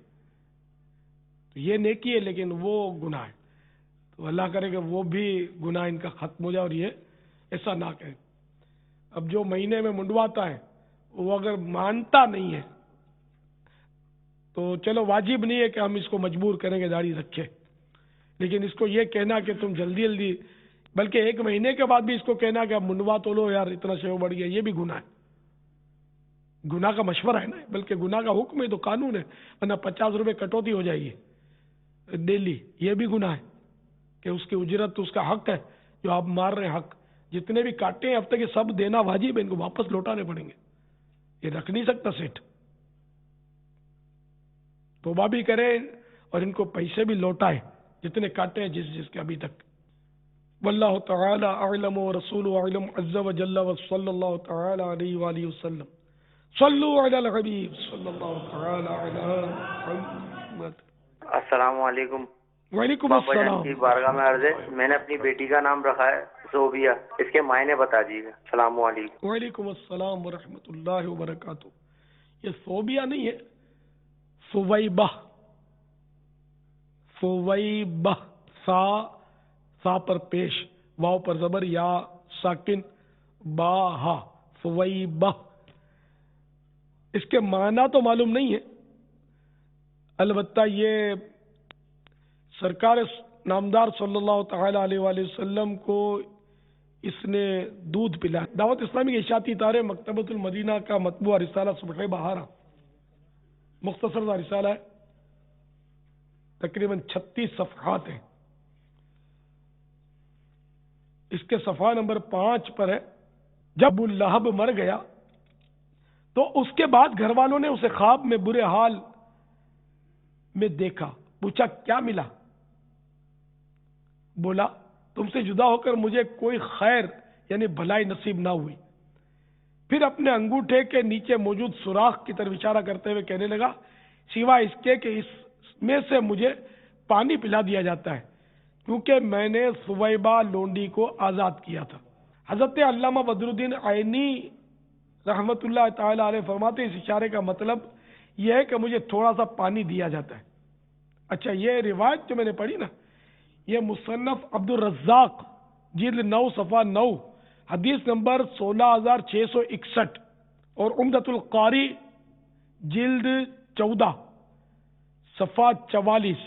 تو یہ نیکی ہے، لیکن وہ گناہ ہے. تو اللہ کرے کہ وہ بھی گناہ ان کا ختم ہو جائے اور یہ ایسا نہ کرے. اب جو مہینے میں منڈواتا ہے وہ اگر مانتا نہیں ہے تو چلو واجب نہیں ہے کہ ہم اس کو مجبور کریں گے داڑھی رکھے، لیکن اس کو یہ کہنا کہ تم جلدی جلدی، بلکہ 1 مہینے کے بعد بھی اس کو کہنا کہ اب منڈوا تو لو یار، اتنا شیو بڑھ گیا، یہ بھی گناہ ہے. گناہ کا مشورہ ہے نا، بلکہ گناہ کا حکم ہے، تو قانون ہے، ورنہ 50 روپے کٹوتی ہو جائے گی ڈیلی. یہ بھی گناہ ہے کہ اس کی اجرت اس کا حق ہے جو آپ مار رہے ہیں. حق جتنے بھی کاٹے ہیں اب تک یہ سب دینا واجب ہے، ان کو واپس لوٹانے پڑیں گے. یہ رکھ نہیں سکتا سیٹ. توبہ بھی کرے اور ان کو پیسے بھی لوٹائے جتنے کاٹے ہیں جس کے ابھی تک. واللہ تعالی اعلم ورسولہ اعلم عز وجل وصلی اللہ تعالی علیہ وآلہ وسلم. صلو علی الحبیب صلی اللہ تعالی علی محمد. السلام علیکم. وعلیکم بابا جان السلام. کی بارگاہ میں عرض ہے، میں نے اپنی بیٹی کا نام رکھا ہے زوبیہ، اس کے معنی بتا دیجیے گا. السلام علیکم. وعلیکم السلام ورحمۃ اللہ وبرکاتہ. یہ صوبیہ نہیں ہے، صویبہ. صویبہ، سا پر پیش، واو پر زبر، یا ساکن، با ہا، صویبہ. اس کے معنی تو معلوم نہیں ہے، البتہ یہ سرکار نامدار صلی اللہ تعالی علیہ وآلہ وسلم کو اس نے دودھ پلایا. دعوت اسلامی کے اشاعتی ادارے مکتبۃ المدینہ کا مطبوعہ رسالہ صبح بہارا، مختصر سا رسالہ ہے، تقریباً 36 صفحات ہیں. اس کے صفحہ نمبر 5 پر ہے، جب ابو لہب مر گیا تو اس کے بعد گھر والوں نے اسے خواب میں برے حال میں دیکھا. پوچھا کیا ملا؟ بولا تم سے جدا ہو کر مجھے کوئی خیر یعنی بھلائی نصیب نہ ہوئی. پھر اپنے انگوٹھے کے نیچے موجود سوراخ کی طرف اشارہ کرتے ہوئے کہنے لگا، سوائے اس کے کہ اس میں سے مجھے پانی پلا دیا جاتا ہے، کیونکہ میں نے سویبہ لونڈی کو آزاد کیا تھا. حضرت علامہ بدر الدین عینی رحمت اللہ تعالی علیہ فرماتے ہیں اس اشارے کا مطلب یہ ہے کہ مجھے تھوڑا سا پانی دیا جاتا ہے. اچھا، یہ روایت جو میں نے پڑھی نا، یہ مصنف عبد الرزاق جلد 9 صفحہ 9 حدیث نمبر 16661 اور عمدۃ القاری جلد 14 صفحہ 44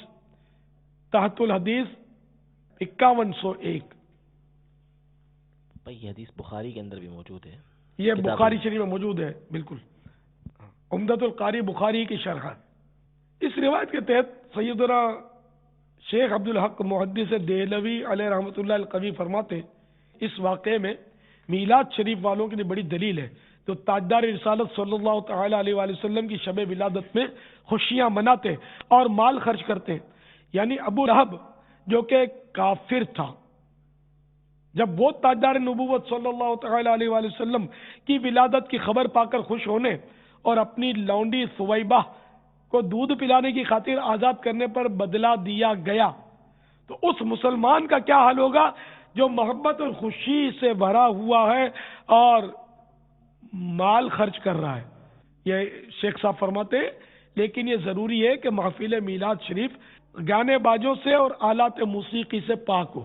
تحت الحدیث 5101. یہ حدیث بخاری کے اندر بھی موجود ہے، یہ بخاری شریف میں موجود ہے. بالکل، عمدۃ القاری بخاری کی شرح. اس روایت کے تحت سیدنا شیخ عبد الحق محدث دہلوی علیہ رحمۃ اللہ القوی فرماتے اس واقعے میں میلاد شریف والوں کے لیے بڑی دلیل ہے. تو تاجدار رسالت صلی اللہ تعالی علیہ وآلہ وسلم کی شب ولادت میں خوشیاں مناتے اور مال خرچ کرتے ہیں. یعنی ابو لہب جو کہ کافر تھا، جب وہ تاجدار نبوت صلی اللہ تعالی علیہ وآلہ وسلم کی ولادت کی خبر پا کر خوش ہونے اور اپنی لونڈی سویبہ کو دودھ پلانے کی خاطر آزاد کرنے پر بدلہ دیا گیا، تو اس مسلمان کا کیا حال ہوگا جو محبت اور خوشی سے بھرا ہوا ہے اور مال خرچ کر رہا ہے. یہ شیخ صاحب فرماتے ہیں لیکن یہ ضروری ہے کہ محفل میلاد شریف گانے بازوں سے اور آلات موسیقی سے پاک ہو.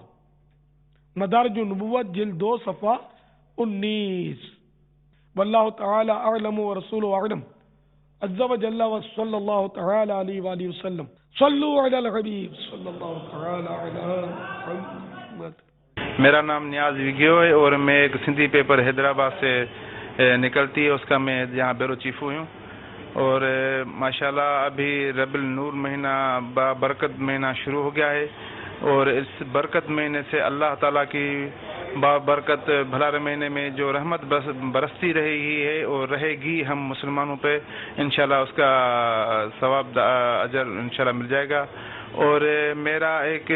مدارج النبوت جلد 2 صفحہ 19. واللہ تعالی اعلم ورسولہ اعلم عز و جل وصلی اللہ تعالی علیہ وآلہ وسلم. صلو علی الحبیب صلی اللہ تعالی علی محمد. میرا نام نیاز وگیو ہے اور میں ایک سندھی پیپر حیدرآباد سے نکلتی ہے، اس کا میں یہاں بیورو چیف ہوں. اور ماشاءاللہ ابھی ربیع النور مہینہ برکت مہینہ شروع ہو گیا ہے، اور اس برکت مہینے سے اللہ تعالیٰ کی برکت بھلا مہینے میں جو رحمت برستی رہی ہے اور رہے گی ہم مسلمانوں پہ، انشاءاللہ اس کا ثواب اجر انشاءاللہ مل جائے گا. اور میرا ایک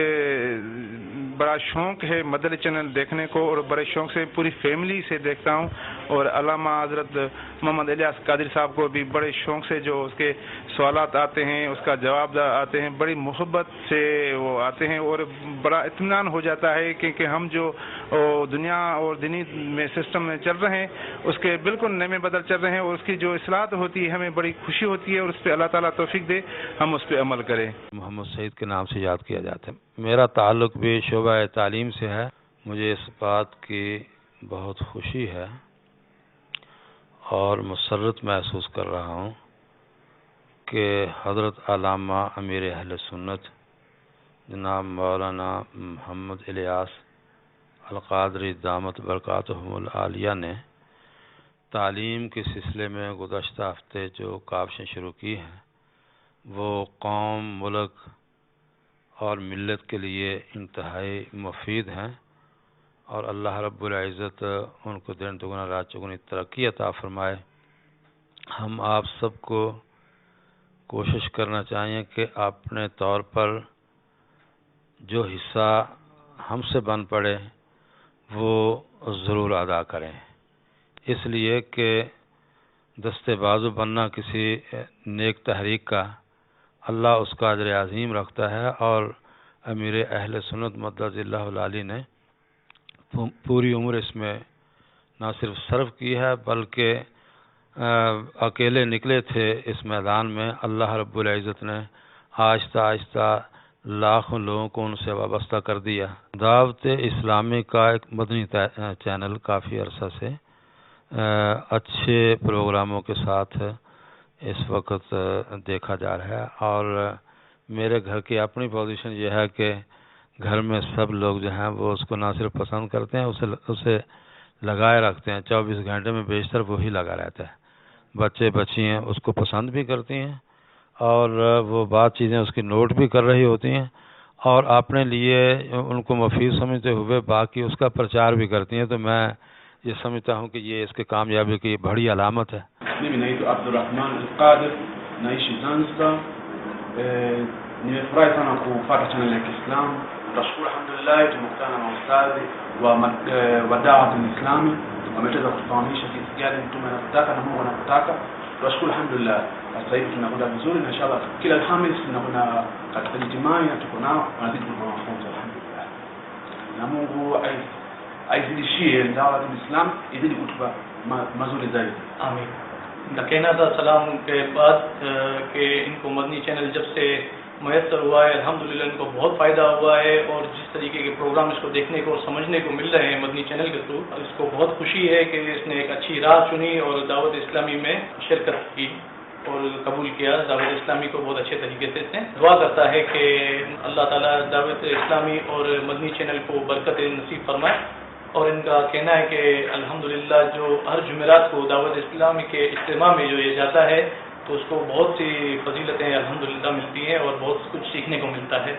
بڑا شوق ہے مدنی چینل دیکھنے کو، اور بڑے شوق سے پوری فیملی سے دیکھتا ہوں. اور علامہ حضرت محمد الیاس قادری صاحب کو بھی بڑے شوق سے جو اس کے سوالات آتے ہیں اس کا جواب آتے ہیں، بڑی محبت سے وہ آتے ہیں، اور بڑا اطمینان ہو جاتا ہے کیونکہ ہم جو دنیا اور دینی میں سسٹم میں چل رہے ہیں اس کے بالکل نئے بدل چل رہے ہیں، اور اس کی جو اصلاحات ہوتی ہے ہمیں بڑی خوشی ہوتی ہے، اور اس پہ اللہ تعالیٰ توفیق دے ہم اس پہ عمل کریں. محمد سعید کے نام سے یاد کیا جاتا ہے. میرا تعلق بھی شعبہ تعلیم سے ہے. مجھے اس بات کی بہت خوشی ہے اور مسرت محسوس کر رہا ہوں کہ حضرت علامہ امیر اہل سنت جناب مولانا محمد الیاس القادری دامت برکاتہم العالیہ نے تعلیم کے سلسلے میں گزشتہ ہفتے جو کاوشیں شروع کی ہیں وہ قوم، ملک اور ملت کے لیے انتہائی مفید ہیں، اور اللہ رب العزت ان کو دن دگنا رات چگنی ترقی عطا فرمائے. ہم آپ سب کو کوشش کرنا چاہیے کہ اپنے طور پر جو حصہ ہم سے بن پڑے وہ ضرور ادا کریں، اس لیے کہ دستے بازو بننا کسی نیک تحریک کا اللہ اس کا اجر عظیم رکھتا ہے. اور امیر اہل سنت مدد اللہ العالی نے پوری عمر اس میں نہ صرف صرف کی ہے بلکہ اکیلے نکلے تھے اس میدان میں. اللہ رب العزت نے آہستہ آہستہ لاکھوں لوگوں کو ان سے وابستہ کر دیا. دعوت اسلامی کا ایک مدنی چینل کافی عرصہ سے اچھے پروگراموں کے ساتھ اس وقت دیکھا جا رہا ہے، اور میرے گھر کی اپنی پوزیشن یہ ہے کہ گھر میں سب لوگ جو ہیں وہ اس کو نہ صرف پسند کرتے ہیں، اسے لگائے رکھتے ہیں. 24 گھنٹے میں بیشتر وہی لگا رہتا ہے. بچے بچیاں اس کو پسند بھی کرتی ہیں اور وہ بات چیزیں اس کی نوٹ بھی کر رہی ہوتی ہیں، اور اپنے لیے ان کو مفید سمجھتے ہوئے باقی اس کا پرچار بھی کرتی ہیں. تو میں یہ سمجھتا ہوں کہ یہ اس کے کامیابی کی بڑی علامت ہے. عبد الرحمن القادر نaishi Zanzibar. Nimefurahi sana kupata channel ya Kiislamu. Tunashukuru alhamdulillah tumekutana na ustadhi wa da'wa al-Islami, wameteza kutufahamisha kitu gani mtume anataka na Mungu anataka. Tunashukuru alhamdulillah. Sasa hivi tunakwenda vizuri na inshallah kila Alhamisi tunakwenda katika ijtimai na tuko nao wanazidi kutoa mafunzo alhamdulillah. Na Mungu aizidishie da'wa al-Islam izidi kutupa mazuri zaidi. Amin. کہنا تھا سلام کے بعد کہ ان کو مدنی channel جب سے میسر ہوا ہے الحمدللہ ان کو بہت فائدہ ہوا ہے، اور جس طریقے کے پروگرام اس کو دیکھنے کو اور سمجھنے کو مل رہے ہیں مدنی چینل کے تھرو، اس کو بہت خوشی ہے کہ اس نے ایک اچھی راہ چنی اور دعوت اسلامی میں شرکت کی اور قبول کیا. دعوت اسلامی کو بہت اچھے طریقے سے اس نے دعا کرتا ہے کہ اللہ تعالیٰ دعوت اسلامی اور مدنی چینل کو برکت نصیب فرمائے. اور ان کا کہنا ہے کہ الحمدللہ جو ہر جمعرات کو دعوت اسلامی کے اجتماع میں جو یہ جاتا ہے تو اس کو بہت سی فضیلتیں الحمدللہ ملتی ہیں اور بہت کچھ سیکھنے کو ملتا ہے.